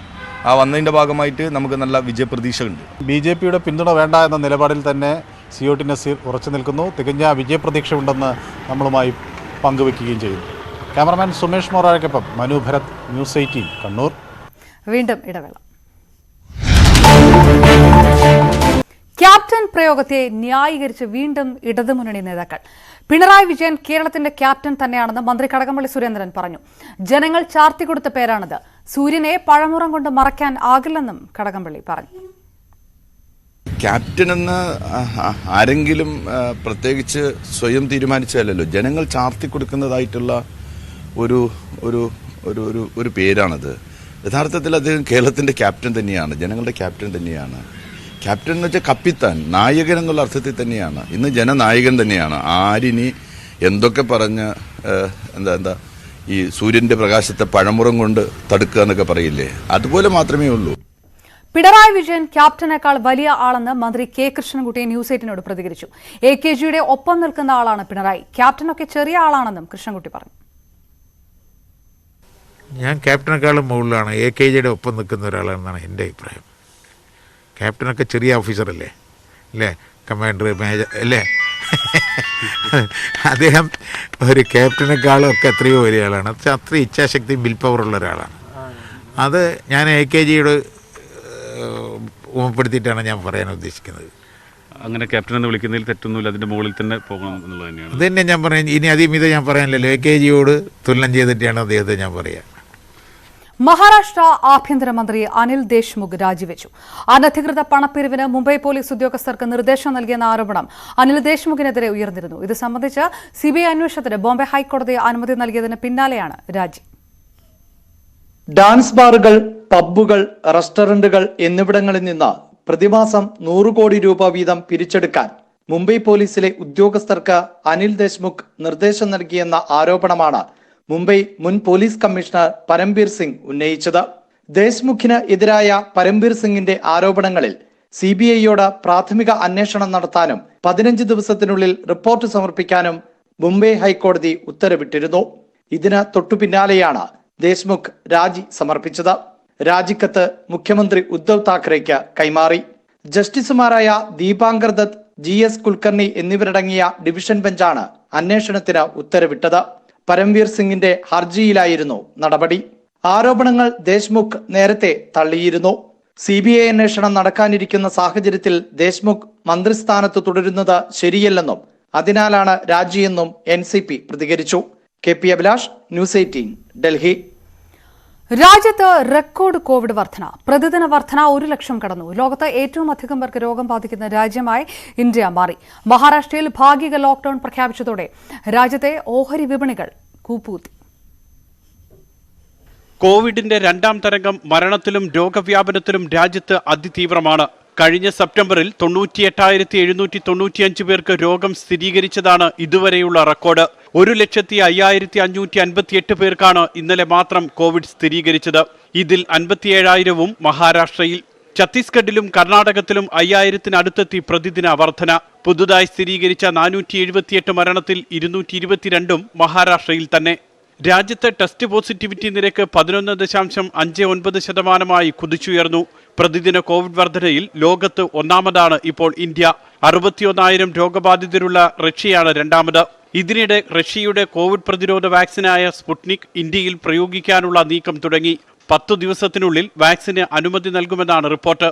ആ വന്നതിൻ്റെ ഭാഗമായിട്ട് നമുക്ക് നല്ല വിജയപ്രതീക്ഷയുണ്ട്.
BJPയുടെ പിന്തുണ വേണ്ട എന്ന നിലപാടിൽ തന്നെ COT നസീർ ഉറച്ചു നിൽക്കുന്നു. തികഞ്ഞ വിജയപ്രതീക്ഷയുണ്ടെന്ന് നമ്മളുമായി പങ്കുവെക്കുകയും ചെയ്യുന്നു. ക്യാമറമാൻ സുമേഷ് മോറാഴയ്ക്കൊപ്പം മനു ഭരത്, ന്യൂസ് 18 കണ്ണൂർ.
വീണ്ടും ഇടവേള. ക്യാപ്റ്റൻ പ്രയോഗത്തെ ന്യായീകരിച്ച് വീണ്ടും ഇടതുമുന്നണി നേതാക്കൾ. പിണറായി വിജയൻ കേരളത്തിന്റെ ക്യാപ്റ്റൻ തന്നെയാണെന്ന് മന്ത്രി കടകംപള്ളി സുരേന്ദ്രൻ പറഞ്ഞു. ജനങ്ങൾ ചാർത്തിക്കൊടുത്ത പേരാണത്. സൂര്യനെ പഴമുറം കൊണ്ട് മറയ്ക്കാൻ ആകില്ലെന്നും കടകംപള്ളി പറഞ്ഞു.
ക്യാപ്റ്റൻ എന്ന് ആരെങ്കിലും പ്രത്യേകിച്ച് സ്വയം തീരുമാനിച്ചതല്ലല്ലോ. ജനങ്ങൾ ചാർത്തി കൊടുക്കുന്നതായിട്ടുള്ള ഒരു ഒരു ഒരു ഒരു പേരാണത്. യഥാർത്ഥത്തിൽ അദ്ദേഹം കേരളത്തിൻ്റെ ക്യാപ്റ്റൻ തന്നെയാണ്, ജനങ്ങളുടെ ക്യാപ്റ്റൻ തന്നെയാണ്. ക്യാപ്റ്റൻ എന്ന് വെച്ചാൽ കപ്പിത്താൻ, നായകൻ എന്നുള്ള അർത്ഥത്തിൽ തന്നെയാണ്. ഇന്ന് ജനനായകൻ തന്നെയാണ്. ആരിനി എന്തൊക്കെ പറഞ്ഞ് എന്താ ഈ സൂര്യൻ്റെ പ്രകാശത്തെ പഴമുറം കൊണ്ട് തടുക്കുക എന്നൊക്കെ പറയില്ലേ, അതുപോലെ മാത്രമേ ഉള്ളൂ.
പിണറായി വിജയൻ ക്യാപ്റ്റനേക്കാൾ വലിയ ആളെന്ന് മന്ത്രി കെ കൃഷ്ണൻകുട്ടി ന്യൂസ് 18നോട് പ്രതികരിച്ചു. AKGയുടെ ഒപ്പം നിൽക്കുന്ന ആളാണ് പിണറായി. ക്യാപ്റ്റനൊക്കെ ചെറിയ ആളാണെന്നും കൃഷ്ണൻകുട്ടി പറഞ്ഞു.
ഞാൻ ക്യാപ്റ്റനേക്കാളും മുകളിലാണ്, AKGയുടെ ഒപ്പം നിൽക്കുന്ന ഒരാളാണെന്നാണ് എൻ്റെ അഭിപ്രായം. ക്യാപ്റ്റനൊക്കെ ചെറിയ ഓഫീസറല്ലേ, അല്ലേ? കമാൻഡർ, മേജർ അല്ലേ? അദ്ദേഹം ഒരു ക്യാപ്റ്റനേക്കാളും ഒക്കെ എത്രയോ വലിയ ആളാണ്. അത്ര ഇച്ഛാശക്തിയും ബിൽ പവറുള്ള ഒരാളാണ്. അത് ഞാൻ AKGയോട് ഓർമ്മപ്പെടുത്തിയിട്ടാണ് ഞാൻ പറയാൻ ഉദ്ദേശിക്കുന്നത്.
അങ്ങനെ ക്യാപ്റ്റൻ എന്ന് വിളിക്കുന്നതിൽ തെറ്റൊന്നുമില്ല, അതിൻ്റെ മുകളിൽ തന്നെ പോകണം എന്നുള്ളത് തന്നെയാണ്.
അത് തന്നെ ഞാൻ പറയാൻ, ഇനി അധികം ഇത് ഞാൻ പറയാനില്ലല്ലോ. AKGയോട് തുലനം ചെയ്തിട്ടാണ് അദ്ദേഹത്തെ ഞാൻ പറയുക.
മഹാരാഷ്ട്ര ആഭ്യന്തരമന്ത്രി അനിൽ ദേശ്മുഖ് രാജിവെച്ചു. അനധികൃത പണപ്പിരിവിന് മുംബൈ പോലീസ് ഉദ്യോഗസ്ഥർക്ക് നിർദ്ദേശം നൽകിയെന്ന ആരോപണം അനിൽ ദേശ്മുഖിനെതിരെ ഉയർന്നിരുന്നു. ഇത് സംബന്ധിച്ച് CBI അന്വേഷണത്തിന് ബോംബെ ഹൈക്കോടതി അനുമതി നൽകിയതിന് പിന്നാലെയാണ് രാജി.
ഡാൻസ് ബാറുകൾ, പബ്ബുകൾ, റെസ്റ്റോറന്റുകൾ എന്നിവിടങ്ങളിൽ നിന്ന് പ്രതിമാസം 100 കോടി രൂപ വീതം പിരിച്ചെടുക്കാൻ മുംബൈ പോലീസിലെ ഉദ്യോഗസ്ഥർക്ക് അനിൽ ദേശ്മുഖ് നിർദ്ദേശം നൽകിയെന്ന ആരോപണമാണ് മുംബൈ മുൻ പോലീസ് കമ്മീഷണർ പരംബീർ സിംഗ് ഉന്നയിച്ചത്. ദേശ്മുഖിന് എതിരായ പരംബീർ സിംഗിന്റെ ആരോപണങ്ങളിൽ CBIയോട് പ്രാഥമിക അന്വേഷണം നടത്താനും 15 ദിവസത്തിനുള്ളിൽ റിപ്പോർട്ട് സമർപ്പിക്കാനും മുംബൈ ഹൈക്കോടതി ഉത്തരവിട്ടിരുന്നു. ഇതിന് തൊട്ടുപിന്നാലെയാണ് ദേശ്മുഖ് രാജി സമർപ്പിച്ചത്. രാജിക്കത്ത് മുഖ്യമന്ത്രി ഉദ്ധവ് താക്കറെക്ക് കൈമാറി. ജസ്റ്റിസുമാരായ ദീപാങ്കർ ദത്ത്, GS കുൽക്കർണി എന്നിവരടങ്ങിയ ഡിവിഷൻ ബെഞ്ചാണ് അന്വേഷണത്തിന് ഉത്തരവിട്ടത്. പരംവീർ സിംഗിന്റെ ഹർജിയിലായിരുന്നു നടപടി. ആരോപണങ്ങൾ ദേശ്മുഖ് നേരത്തെ തള്ളിയിരുന്നു. CBI അന്വേഷണം നടക്കാനിരിക്കുന്ന സാഹചര്യത്തിൽ ദേശ്മുഖ് മന്ത്രിസ്ഥാനത്ത് തുടരുന്നത് ശരിയല്ലെന്നും അതിനാലാണ് രാജിയെന്നും NCP പ്രതികരിച്ചു. KP Abhilash, news 18, Delhi.
രാജ്യത്ത് റെക്കോർഡ് കോവിഡ് വർധന. പ്രതിദിന വർധന 1 ലക്ഷം കടന്നു. ലോകത്ത് ഏറ്റവും അധികം പേർക്ക് രോഗം ബാധിക്കുന്ന രാജ്യമായി ഇന്ത്യ മാറി. മഹാരാഷ്ട്രയിൽ ഭാഗിക ലോക്ഡൌൺ പ്രഖ്യാപിച്ചതോടെ രാജ്യത്തെ ഓഹരി വിപണികൾ കൂപ്പുകുത്തി.
കോവിഡിന്റെ 2ാം തരംഗം മരണത്തിലും രോഗവ്യാപനത്തിലും രാജ്യത്ത് അതിതീവ്രമാണ്. കഴിഞ്ഞ സെപ്റ്റംബറിൽ 98,795 പേർക്ക് രോഗം സ്ഥിരീകരിച്ചതാണ് ഇതുവരെയുള്ള റെക്കോർഡ്. 1,05,558 പേർക്കാണ് ഇന്നലെ മാത്രം കോവിഡ് സ്ഥിരീകരിച്ചത്. ഇതിൽ 57,000-വും മഹാരാഷ്ട്രയിൽ. ഛത്തീസ്ഗഡിലും കർണാടകത്തിലും 5,000-അടുത്തെത്തി പ്രതിദിന വർധന. പുതുതായി സ്ഥിരീകരിച്ച 478 മരണത്തിൽ 222-ഉം മഹാരാഷ്ട്രയിൽ തന്നെ. രാജ്യത്തെ ടെസ്റ്റ് പോസിറ്റിവിറ്റി നിരക്ക് 11.59% കുതിച്ചുയർന്നു. പ്രതിദിന കോവിഡ് വർധനയിൽ ലോകത്ത് ഒന്നാമതാണ് ഇപ്പോൾ ഇന്ത്യ. 61,000 രോഗബാധിതരുള്ള റഷ്യയാണ് രണ്ടാമത്. ഇതിനിടെ റഷ്യയുടെ കോവിഡ് പ്രതിരോധ വാക്സിനായ സ്പുട്നിക് ഇന്ത്യയിൽ പ്രയോഗിക്കാനുള്ള നീക്കം തുടങ്ങി. 10 ദിവസത്തിനുള്ളിൽ വാക്സിന് അനുമതി നൽകുമെന്നാണ് റിപ്പോർട്ട്.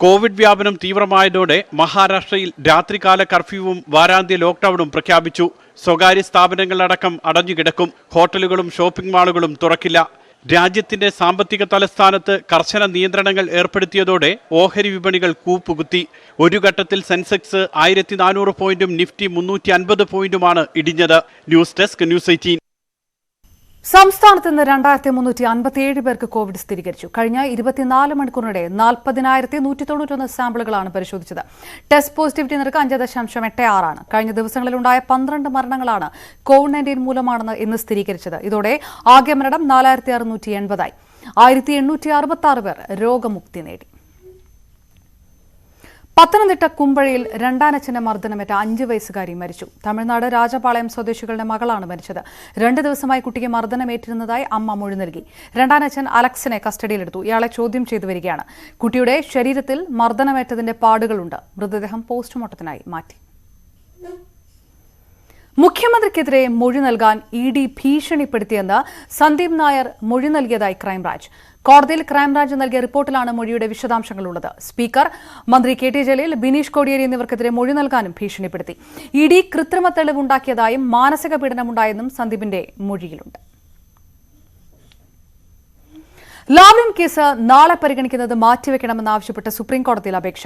കോവിഡ് വ്യാപനം തീവ്രമായതോടെ മഹാരാഷ്ട്രയിൽ രാത്രികാല കർഫ്യൂവും വാരാന്ത്യ ലോക്ഡൌണും പ്രഖ്യാപിച്ചു. സ്വകാര്യ സ്ഥാപനങ്ങളടക്കം അടഞ്ഞുകിടക്കും. ഹോട്ടലുകളും ഷോപ്പിംഗ് മാളുകളും തുറക്കില്ല. രാജ്യത്തിന്റെ സാമ്പത്തിക തലസ്ഥാനത്ത് കർശന നിയന്ത്രണങ്ങൾ ഏർപ്പെടുത്തിയതോടെ ഓഹരി വിപണികൾ കൂപ്പുകുത്തി. ഒരു ഘട്ടത്തിൽ സെൻസെക്സ് 1,400 പോയിന്റും നിഫ്റ്റി 350 പോയിന്റുമാണ് ഇടിഞ്ഞത്. News desk, news 18.
സംസ്ഥാനത്ത് ഇന്ന് 2,357 പേർക്ക് കോവിഡ് സ്ഥിരീകരിച്ചു. കഴിഞ്ഞ 24 മണിക്കൂറിനിടെ 40,191 സാമ്പിളുകളാണ് പരിശോധിച്ചത്. ടെസ്റ്റ് പോസിറ്റിവിറ്റി നിരക്ക് 5.86 ആണ്. കഴിഞ്ഞ ദിവസങ്ങളിലുണ്ടായ 12 മരണങ്ങളാണ് COVID-19 മൂലമാണെന്ന് ഇന്ന് സ്ഥിരീകരിച്ചത്. ഇതോടെ ആകെ മരണം 4,680 ആയി. 1,866 പേർ രോഗമുക്തി നേടി. പത്തനംതിട്ട കുമ്പഴയിൽ രണ്ടാനച്ഛന്റെ മർദ്ദനമേറ്റ 5 വയസ്സുകാരി മരിച്ചു. തമിഴ്നാട് രാജപാളയം സ്വദേശികളുടെ മകളാണ് മരിച്ചത്. 2 ദിവസമായി കുട്ടിക്ക് മർദ്ദനമേറ്റിരുന്നതായി അമ്മ മൊഴി നൽകി. രണ്ടാനച്ഛൻ അലക്സിനെ കസ്റ്റഡിയിലെടുത്തു. ഇയാളെ ചോദ്യം ചെയ്തു വരികയാണ്. കുട്ടിയുടെ ശരീരത്തിൽ മർദ്ദനമേറ്റതിന്റെ പാടുകളുണ്ട്. മൃതദേഹം പോസ്റ്റ്മോർട്ടത്തിനായി മാറ്റി. മുഖ്യമന്ത്രിക്കെതിരെ മൊഴി നൽകാൻ ED ഭീഷണിപ്പെടുത്തിയെന്ന് സന്ദീപ് നായർ മൊഴി നൽകിയതായി ക്രൈംബ്രാഞ്ച്. കോടതിയിൽ ക്രൈംബ്രാഞ്ച് നൽകിയ റിപ്പോർട്ടിലാണ് മൊഴിയുടെ വിശദാംശങ്ങളുള്ളത്. സ്പീക്കർ, മന്ത്രി KT ജലീൽ, ബിനീഷ് കോടിയേരി എന്നിവർക്കെതിരെ മൊഴി നൽകാനും ഭീഷണിപ്പെടുത്തി. ED കൃത്രിമ തെളിവുണ്ടാക്കിയതായും മാനസിക പീഡനമുണ്ടായെന്നും സന്ദീപിന്റെ മൊഴിയിലുണ്ട്. ലാവ്ലിൻ കേസ് നാളെ പരിഗണിക്കുന്നത് മാറ്റിവെക്കണമെന്നാവശ്യപ്പെട്ട് സുപ്രീംകോടതിയിൽ അപേക്ഷ.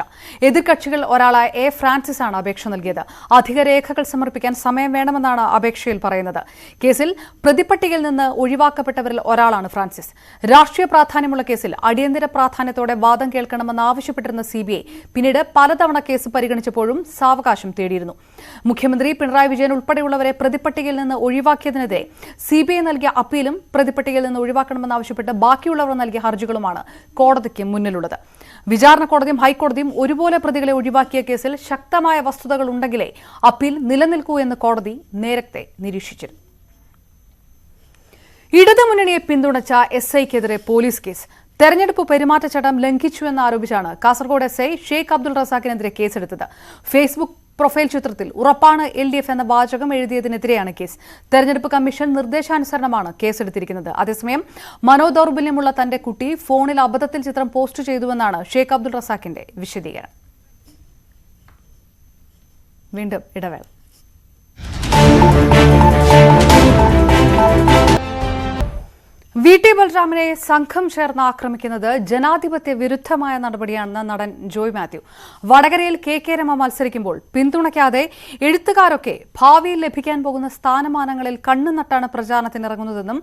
എതിർകക്ഷികൾ ഒരാളായ A. ഫ്രാൻസിസ് ആണ് അപേക്ഷ നൽകിയത്. അധിക രേഖകൾ സമർപ്പിക്കാൻ സമയം വേണമെന്നാണ് അപേക്ഷയിൽ പറയുന്നത്. കേസിൽ പ്രതിപട്ടികയിൽ നിന്ന് ഒഴിവാക്കപ്പെട്ടവരിൽ ഒരാളാണ് ഫ്രാൻസിസ്. രാഷ്ട്രീയ പ്രാധാന്യമുള്ള കേസിൽ അടിയന്തര പ്രാധാന്യത്തോടെ വാദം കേൾക്കണമെന്ന് ആവശ്യപ്പെട്ടിരുന്ന CBI പിന്നീട് പലതവണ കേസ് പരിഗണിച്ചപ്പോഴും സാവകാശം തേടിയിരുന്നു. മുഖ്യമന്ത്രി പിണറായി വിജയൻ ഉൾപ്പെടെയുള്ളവരെ പ്രതിപട്ടികയിൽ നിന്ന് ഒഴിവാക്കിയതിനെതിരെ CBI നൽകിയ അപ്പീലും പ്രതിപട്ടികയിൽ നിന്ന് ഒഴിവാക്കണമെന്നാവശ്യപ്പെട്ട് ബാക്കിയുള്ളവർ നൽകിയ ഹർജികളുമാണ് കോടതിക്ക് മുന്നിലുള്ളത്. വിചാരണ കോടതിയും ഹൈക്കോടതിയും ഒരുപോലെ പ്രതികളെ ഒഴിവാക്കിയ കേസിൽ ശക്തമായ വസ്തുതകൾ ഉണ്ടെങ്കിലേ അപ്പീൽ നിലനിൽക്കൂ എന്ന് കോടതി നേരത്തെ നിരീക്ഷിച്ചിരുന്നു. ഇടതുമുന്നണിയെ പിന്തുണച്ച SIക്കെതിരെ പോലീസ് കേസ്. തെരഞ്ഞെടുപ്പ് പെരുമാറ്റച്ചട്ടം ലംഘിച്ചുവെന്നാരോപിച്ചാണ് കാസർഗോഡ് SI ഷെയ്ഖ് അബ്ദുൾ റസാഖിനെതിരെ കേസെടുത്തത്. ഫേസ്ബുക്ക് പ്രൊഫൈൽ ചിത്രത്തിൽ ഉറപ്പാണ് LDF എന്ന വാചകം എഴുതിയതിനെതിരെയാണ് കേസ്. തെരഞ്ഞെടുപ്പ് കമ്മീഷൻ നിർദ്ദേശാനുസരണമാണ് കേസെടുത്തിരിക്കുന്നത്. അതേസമയം മനോദൌർബല്യമുള്ള തന്റെ കുട്ടി ഫോണിൽ അബദ്ധത്തിൽ ചിത്രം പോസ്റ്റ് ചെയ്തുവെന്നാണ് ഷെയ്ഖ് അബ്ദുൾ റസാഖിന്റെ വിശദീകരണം. വീണ്ടും ഇടവേള. VT ബൽറാമിനെ സംഘം ചേർന്ന് ആക്രമിക്കുന്നത് ജനാധിപത്യ വിരുദ്ധമായ നടപടിയാണെന്ന് നടൻ ജോയ് മാത്യു. വടകരയിൽ KK രമ മത്സരിക്കുമ്പോൾ പിന്തുണയ്ക്കാതെ എഴുത്തുകാരൊക്കെ ഭാവിയിൽ ലഭിക്കാൻ പോകുന്ന സ്ഥാനമാനങ്ങളിൽ കണ്ണുനട്ടാണ് പ്രചാരണത്തിനിറങ്ങുന്നതെന്നും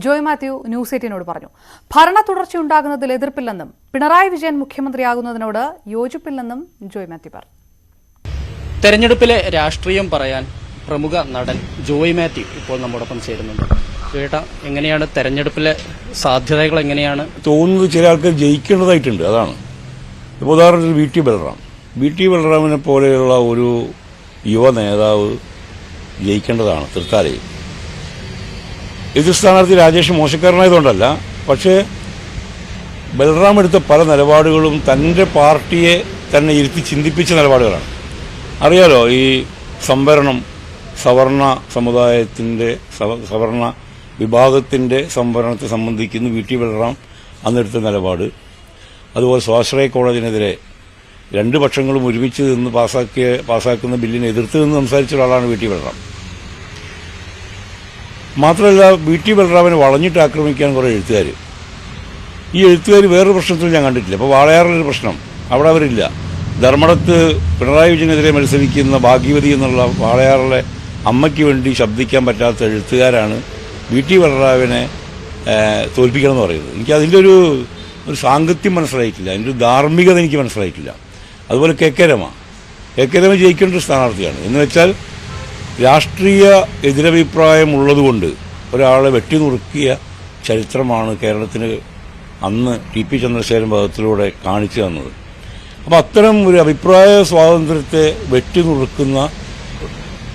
ജോയ് മാത്യു ന്യൂസ് 18നോട് പറഞ്ഞു. ഭരണ തുടർച്ചയുണ്ടാകുന്നതിൽ എതിർപ്പില്ലെന്നും പിണറായി വിജയൻ മുഖ്യമന്ത്രിയാകുന്നതിനോട് യോജിപ്പില്ലെന്നും ജോയ് മാത്യു പറഞ്ഞു.
തെരഞ്ഞെടുപ്പിലെ രാഷ്ട്രീയം പറയാൻ പ്രമുഖ നടൻ ജോയ് മാത്യു ഇപ്പോൾ നമ്മോടൊപ്പം ചേരുന്നുണ്ട്. എങ്ങനെയാണ് തെരഞ്ഞെടുപ്പിലെ സാധ്യതകൾ എങ്ങനെയാണ്
തോന്നുന്നത്? ചില ആൾക്കാർ ജയിക്കേണ്ടതായിട്ടുണ്ട്, അതാണ്. ഇപ്പോൾ ഉദാഹരണത്തിന് വി ടി ബലറാമിനെ പോലെയുള്ള ഒരു യുവ നേതാവ് ജയിക്കേണ്ടതാണ് തൃത്താലയിൽ. എതിർ സ്ഥാനാർത്ഥി രാജേഷ് മോശക്കാരനായതുകൊണ്ടല്ല, പക്ഷേ ബലറാം എടുത്ത പല നിലപാടുകളും തൻ്റെ പാർട്ടിയെ തന്നെ ഇരുത്തി ചിന്തിപ്പിച്ച നിലപാടുകളാണ്. അറിയാലോ, ഈ സംവരണം, സവർണ സമുദായത്തിൻ്റെ സവർണ വിഭാഗത്തിൻ്റെ സംവരണത്തെ സംബന്ധിക്കുന്ന വി ടി ബലറാം അന്നെടുത്ത നിലപാട്, അതുപോലെ സ്വാശ്രയ കോളേജിനെതിരെ രണ്ട് പക്ഷങ്ങളും ഒരുമിച്ച് നിന്ന് പാസ്സാക്കുന്ന ബില്ലിനെ എതിർത്ത് നിന്ന് സംസാരിച്ച ഒരാളാണ് വി ടി ബലറാം. മാത്രമല്ല, വി ടി ബലറാമിനെ വളഞ്ഞിട്ട് ആക്രമിക്കാൻ കുറേ എഴുത്തുകാർ. ഈ എഴുത്തുകാർ വേറൊരു പ്രശ്നത്തിൽ ഞാൻ കണ്ടിട്ടില്ല. ഇപ്പോൾ വാളയാറിലൊരു പ്രശ്നം, അവിടെ അവരില്ല. ധർമ്മടത്ത് പിണറായി വിജയനെതിരെ മത്സരിക്കുന്ന ഭാഗ്യവതി എന്നുള്ള വാളയാറിലെ അമ്മയ്ക്ക് വേണ്ടി ശബ്ദിക്കാൻ പറ്റാത്ത എഴുത്തുകാരാണ് വി ടി ബലറാമിനെ തോൽപ്പിക്കണം എന്ന് പറയുന്നത്. എനിക്ക് അതിൻ്റെ ഒരു സാങ്കത്യം മനസ്സിലായിട്ടില്ല, അതിൻ്റെ ഒരു ധാർമ്മികത എനിക്ക് മനസ്സിലായിട്ടില്ല. അതുപോലെ കെ കെ രമ ജയിക്കേണ്ട ഒരു സ്ഥാനാർത്ഥിയാണ്. എന്ന് വെച്ചാൽ രാഷ്ട്രീയ എതിരഭിപ്രായമുള്ളതുകൊണ്ട് ഒരാളെ വെട്ടിനുറുക്കിയ ചരിത്രമാണ് കേരളത്തിന് അന്ന് ടി പി ചന്ദ്രശേഖരൻ ഭാഗത്തിലൂടെ കാണിച്ചു തന്നത്. അപ്പോൾ അത്തരം ഒരു അഭിപ്രായ സ്വാതന്ത്ര്യത്തെ വെട്ടിനുറുക്കുന്ന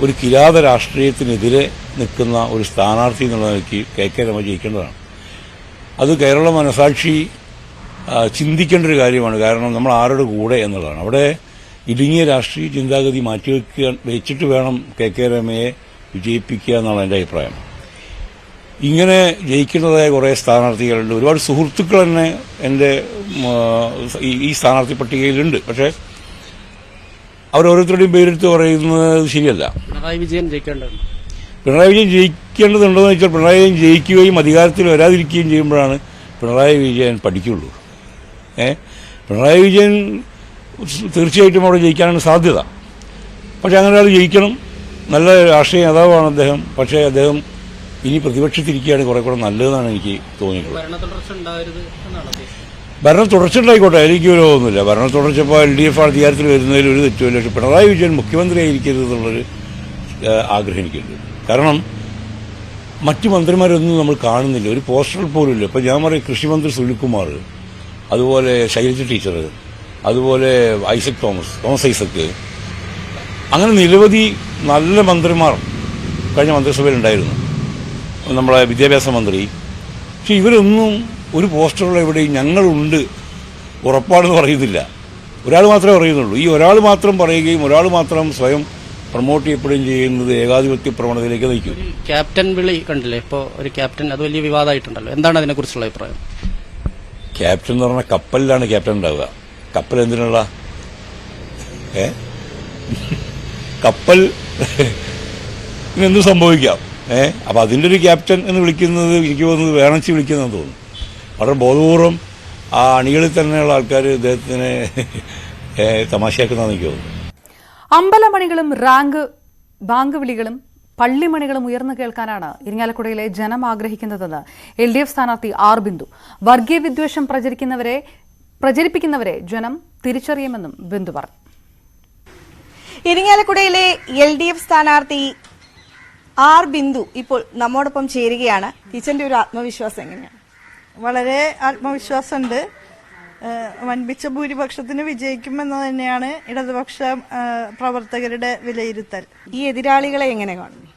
ഒരു കിരാത രാഷ്ട്രീയത്തിനെതിരെ നിൽക്കുന്ന ഒരു സ്ഥാനാർത്ഥി എന്നുള്ള നിലയ്ക്ക് കെ കെ രമ ജയിക്കേണ്ടതാണ്. അത് കേരള മനസാക്ഷി ചിന്തിക്കേണ്ട ഒരു കാര്യമാണ്. കാരണം നമ്മൾ ആരുടെ കൂടെ എന്നുള്ളതാണ്. അവിടെ ഇടുങ്ങിയ രാഷ്ട്രീയ ചിന്താഗതി വെച്ചിട്ട് വേണം കെ കെ രമയെ വിജയിപ്പിക്കുക എന്നാണ് എൻ്റെ അഭിപ്രായം. ഇങ്ങനെ ജയിക്കേണ്ടതായ കുറേ സ്ഥാനാർത്ഥികളുണ്ട്. ഒരുപാട് സുഹൃത്തുക്കൾ തന്നെ എൻ്റെ ഈ സ്ഥാനാർത്ഥി പട്ടികയിലുണ്ട്. പക്ഷേ അവരോരോരുത്തരുടെയും പേരെടുത്ത് പറയുന്നത് ശരിയല്ല.
പിണറായി വിജയൻ
ജയിക്കേണ്ടതുണ്ടോയെന്ന് വെച്ചാൽ പിണറായി വിജയൻ ജയിക്കുകയും അധികാരത്തിൽ വരാതിരിക്കുകയും ചെയ്യുമ്പോഴാണ് പിണറായി വിജയൻ പഠിക്കുള്ളൂ. പിണറായി വിജയൻ തീർച്ചയായിട്ടും അവിടെ ജയിക്കാനാണ് സാധ്യത. പക്ഷെ അങ്ങനെ ഒരാൾ ജയിക്കണം. നല്ല രാഷ്ട്രീയ നേതാവാണ് അദ്ദേഹം. പക്ഷേ അദ്ദേഹം ഇനി പ്രതിപക്ഷത്തിരിക്കുകയാണ് കുറെ കൂടെ നല്ലതെന്നാണ് എനിക്ക് തോന്നിയിട്ടുള്ളത്. ഭരണ തുടർച്ച ഉണ്ടായിക്കോട്ടെ, എനിക്ക് വിരോധമൊന്നുമില്ല. ഭരണ തുടർച്ച ഇപ്പോൾ LDF അധികാരത്തിൽ വരുന്നതിൽ ഒരു തെറ്റുമില്ല. പക്ഷെ പിണറായി വിജയൻ മുഖ്യമന്ത്രിയായിരിക്കരുത് എന്നുള്ളൊരു ആഗ്രഹം എനിക്കുണ്ട്. കാരണം മറ്റു മന്ത്രിമാരൊന്നും നമ്മൾ കാണുന്നില്ല, ഒരു പോസ്റ്റർ പോലും ഇല്ല. ഇപ്പം ഞാൻ പറയും, കൃഷിമന്ത്രി സുനിൽകുമാർ, അതുപോലെ ശൈലജ ടീച്ചർ, അതുപോലെ തോമസ് ഐസക്ക്, അങ്ങനെ നിരവധി നല്ല മന്ത്രിമാർ കഴിഞ്ഞ മന്ത്രിസഭയിലുണ്ടായിരുന്നു. നമ്മളെ വിദ്യാഭ്യാസ മന്ത്രി. പക്ഷെ ഇവരൊന്നും ഒരു പോസ്റ്ററുകൾ എവിടെയും ഞങ്ങളുണ്ട് ഉറപ്പാണെന്ന് പറയുന്നില്ല. ഒരാൾ മാത്രമേ പറയുന്നുള്ളൂ. ഈ ഒരാൾ മാത്രം പറയുകയും ഒരാൾ മാത്രം സ്വയം പ്രൊമോട്ട് ചെയ്യപ്പെടുകയും ചെയ്യുന്നത് ഏകാധിപത്യ പ്രവണതയിലേക്ക് നയിക്കും.
ക്യാപ്റ്റൻ വിളി കണ്ടില്ലേ ഇപ്പോൾ ഒരു ക്യാപ്റ്റൻ, അത് വലിയ വിവാദമായിട്ടുണ്ടല്ലോ. എന്താണ് അതിനെക്കുറിച്ചുള്ള അഭിപ്രായം?
ക്യാപ്റ്റൻ എന്ന് പറഞ്ഞാൽ കപ്പലിലാണ് ക്യാപ്റ്റൻ ഉണ്ടാവുക. കപ്പൽ എന്തിനുള്ള കപ്പൽ എന്തും സംഭവിക്കാം. അപ്പം അതിൻ്റെ ഒരു ക്യാപ്റ്റൻ എന്ന് വിളിക്കുന്നത് എനിക്ക് തോന്നുന്നത് വേണച്ചി വിളിക്കുന്നതെന്ന് തോന്നുന്നു. വളരെ ബോധപൂർവം ആ അണികളിൽ തന്നെയുള്ള ആൾക്കാർ ഇദ്ദേഹത്തിനെ തമാശയാക്കുന്നതെന്ന് എനിക്ക് തോന്നുന്നു.
അമ്പലമണികളും ബാങ്ക് വിളികളും പള്ളിമണികളും ഉയർന്നു കേൾക്കാനാണ് ഇരിങ്ങാലക്കുടയിലെ ജനം ആഗ്രഹിക്കുന്നതെന്ന് LDF സ്ഥാനാർത്ഥി ആർ ബിന്ദു. വർഗീയ വിദ്വേഷം പ്രചരിപ്പിക്കുന്നവരെ ജനം തിരിച്ചറിയുമെന്നും ബിന്ദു പറഞ്ഞു.
ഇരിങ്ങാലക്കുടയിലെ LDF സ്ഥാനാർത്ഥി ആർ ബിന്ദു ഇപ്പോൾ നമ്മോടൊപ്പം ചേരുകയാണ്. ടീച്ചറിന്റെ ഒരു ആത്മവിശ്വാസം എങ്ങനെയാണ്?
വളരെ ആത്മവിശ്വാസമുണ്ട്. വൻപിച്ച ഭൂരിപക്ഷത്തിന് വിജയിക്കുമെന്ന് തന്നെയാണ് ഇടതുപക്ഷ പ്രവർത്തകരുടെ വിലയിരുത്തൽ.
ഈ എതിരാളികളെ എങ്ങനെ കാണുന്നു?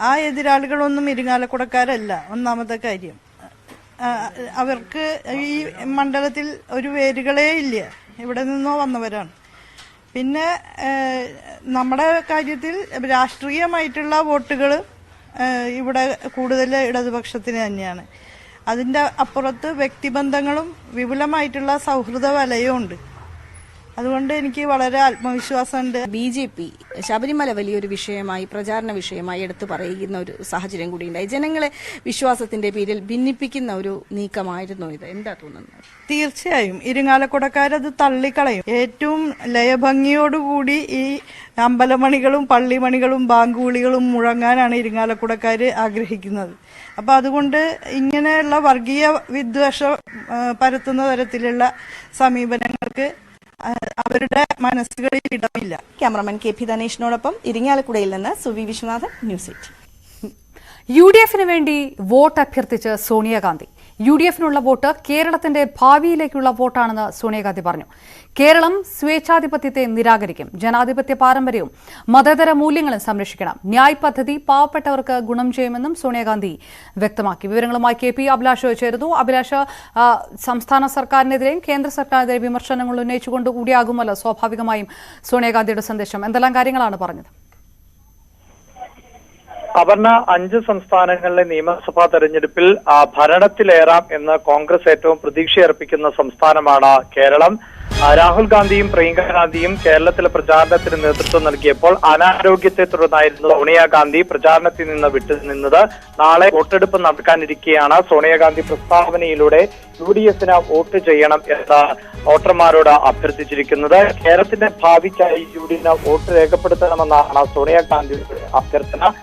ആ എതിരാളികളൊന്നും ഇരിങ്ങാലക്കുടക്കാരല്ല. ഒന്നാമത്തെ കാര്യം, അവർക്ക് ഈ മണ്ഡലത്തിൽ ഒരു വേരുകളേ ഇല്ല, ഇവിടെ നിന്നോ വന്നവരാണ്. പിന്നെ നമ്മുടെ കാര്യത്തിൽ രാഷ്ട്രീയമായിട്ടുള്ള വോട്ടുകൾ ഇവിടെ കൂടുതൽ ഇടതുപക്ഷത്തിന് തന്നെയാണ്. അതിൻ്റെ അപ്പുറത്ത് വ്യക്തിബന്ധങ്ങളും വിപുലമായിട്ടുള്ള സൗഹൃദ വലയവും ഉണ്ട്. അതുകൊണ്ട് എനിക്ക് വളരെ ആത്മവിശ്വാസമുണ്ട്.
BJP ശബരിമല വലിയൊരു വിഷയമായി, പ്രചാരണ വിഷയമായി എടുത്തു പറയുന്ന ഒരു സാഹചര്യം കൂടി ഉണ്ടായി. ജനങ്ങളെ വിശ്വാസത്തിന്റെ പേരിൽ ഭിന്നിപ്പിക്കുന്ന ഒരു നീക്കമായിരുന്നു ഇത്. എന്താ തോന്നുന്നത്?
തീർച്ചയായും ഇരിങ്ങാലക്കുടക്കാരത് തള്ളിക്കളയും. ഏറ്റവും ലയഭംഗിയോടുകൂടി ഈ അമ്പലമണികളും പള്ളിമണികളും ബാങ്കുവിളികളും മുഴങ്ങാനാണ് ഇരിങ്ങാലക്കുടക്കാര് ആഗ്രഹിക്കുന്നത്. അപ്പൊ അതുകൊണ്ട് ഇങ്ങനെയുള്ള വർഗീയ വിദ്വേഷം പരത്തുന്ന തരത്തിലുള്ള സമീപനങ്ങൾക്ക് അവരുടെ മനസ്സുകളിൽ ഇടമില്ല.
ക്യാമറമാൻ KP ധനേഷിനോടൊപ്പം ഇരിങ്ങാലക്കുടയിൽ നിന്ന് സുവി വിശ്വനാഥൻ, ന്യൂസ് 8.
UDF വേണ്ടി വോട്ട് അഭ്യർത്ഥിച്ച് സോണിയാഗാന്ധി. UDFനുള്ള വോട്ട് കേരളത്തിന്റെ ഭാവിയിലേക്കുള്ള വോട്ടാണെന്ന് സോണിയാഗാന്ധി പറഞ്ഞു. കേരളം സ്വേച്ഛാധിപത്യത്തെ നിരാകരിക്കും. ജനാധിപത്യ പാരമ്പര്യവും മതേതര മൂല്യങ്ങളും സംരക്ഷിക്കണം. ന്യായ് പദ്ധതി പാവപ്പെട്ടവർക്ക് ഗുണം ചെയ്യുമെന്നും സോണിയാഗാന്ധി വ്യക്തമാക്കി. വിവരങ്ങളുമായി KP അഭിലാഷ് ചേരുന്നു. അഭിലാഷ്, സംസ്ഥാന സർക്കാരിനെതിരെയും കേന്ദ്ര സർക്കാരിനെതിരെ വിമർശനങ്ങൾ ഉന്നയിച്ചുകൊണ്ട് കൂടിയാകുമല്ലോ സ്വാഭാവികമായും സോണിയാഗാന്ധിയുടെ സന്ദേശം. എന്തെല്ലാം കാര്യങ്ങളാണ് പറഞ്ഞത്?
അപർണ, 5 സംസ്ഥാനങ്ങളിലെ നിയമസഭാ തെരഞ്ഞെടുപ്പിൽ ഭരണത്തിലേറാം എന്ന് കോൺഗ്രസ് ഏറ്റവും പ്രതീക്ഷയർപ്പിക്കുന്ന സംസ്ഥാനമാണ് കേരളം. രാഹുൽ ഗാന്ധിയും പ്രിയങ്ക ഗാന്ധിയും കേരളത്തിലെ പ്രചാരണത്തിന് നേതൃത്വം നൽകിയപ്പോൾ അനാരോഗ്യത്തെ തുടർന്നായിരുന്നു സോണിയാഗാന്ധി പ്രചാരണത്തിൽ നിന്ന് വിട്ടുനിന്നത്. നാളെ വോട്ടെടുപ്പ് നടക്കാനിരിക്കെയാണ് സോണിയാഗാന്ധി പ്രസ്താവനയിലൂടെ UDF വോട്ട് ചെയ്യണം എന്ന് വോട്ടർമാരോട് അഭ്യർത്ഥിച്ചിരിക്കുന്നത്. കേരളത്തിന്റെ ഭാവിക്കായി UDF വോട്ട് രേഖപ്പെടുത്തണമെന്നാണ് സോണിയാഗാന്ധിയുടെ അഭ്യർത്ഥന.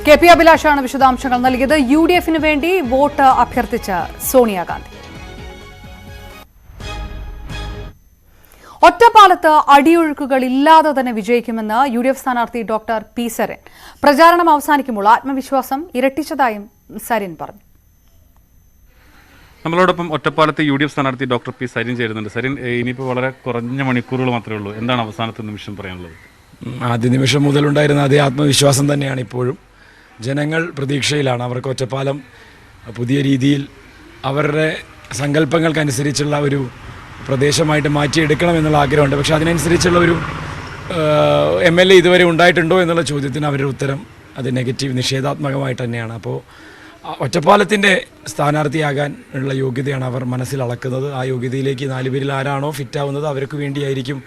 KP അഭിലാഷാണ് വിശദാംശങ്ങൾ നൽകിയത്. UDF വേണ്ടി വോട്ട് അഭ്യർത്ഥിച്ച സോണിയാഗാന്ധി. ഒറ്റപ്പാലത്ത് അടിയൊഴുക്കുകൾ ഇല്ലാതെ തന്നെ വിജയിക്കുമെന്ന് UDF സ്ഥാനാർത്ഥി ഡോക്ടർ P. സരിൻ. പ്രചാരണം അവസാനിക്കുമ്പോൾ ആത്മവിശ്വാസം ഇരട്ടിച്ചതായും സരിൻ പറഞ്ഞു.
നമ്മളോടൊപ്പം ഒറ്റപ്പാലത്തെ UDF സ്ഥാനാർത്ഥി ഡോക്ടർ P. സരിൻ ചേരുന്നുണ്ട്. സരിൻ, ഇനിയിപ്പോൾ വളരെ കുറഞ്ഞ മണിക്കൂറുകൾ മാത്രമേ ഉള്ളൂ. എന്താണ് അവസാനത്തെ നിമിഷം പറയാനുള്ളത്?
ആദ്യ നിമിഷം മുതലുണ്ടായിരുന്ന അതേ ആത്മവിശ്വാസം തന്നെയാണ് ഇപ്പോഴും. ജനങ്ങൾ പ്രതീക്ഷയിലാണ്. അവർക്ക് ഒറ്റപ്പാലം പുതിയ രീതിയിൽ അവരുടെ സങ്കല്പങ്ങൾക്കനുസരിച്ചുള്ള ഒരു പ്രദേശമായിട്ട് മാറ്റിയെടുക്കണമെന്നുള്ള ആഗ്രഹമുണ്ട്. പക്ഷേ അതിനനുസരിച്ചുള്ള ഒരു MLA ഇതുവരെ ഉണ്ടായിട്ടുണ്ടോ എന്നുള്ള ചോദ്യത്തിന് അവരുടെ ഉത്തരം അത് നെഗറ്റീവ്, നിഷേധാത്മകമായിട്ട് തന്നെയാണ്. അപ്പോൾ ഒറ്റപ്പാലത്തിൻ്റെ സ്ഥാനാർത്ഥിയാകാൻ ഉള്ള യോഗ്യതയാണ് അവർ മനസ്സിൽ അളക്കുന്നത്. ആ യോഗ്യതയിലേക്ക് 4 പേരിൽ ആരാണോ ഫിറ്റാവുന്നത് അവർക്ക് വേണ്ടിയായിരിക്കും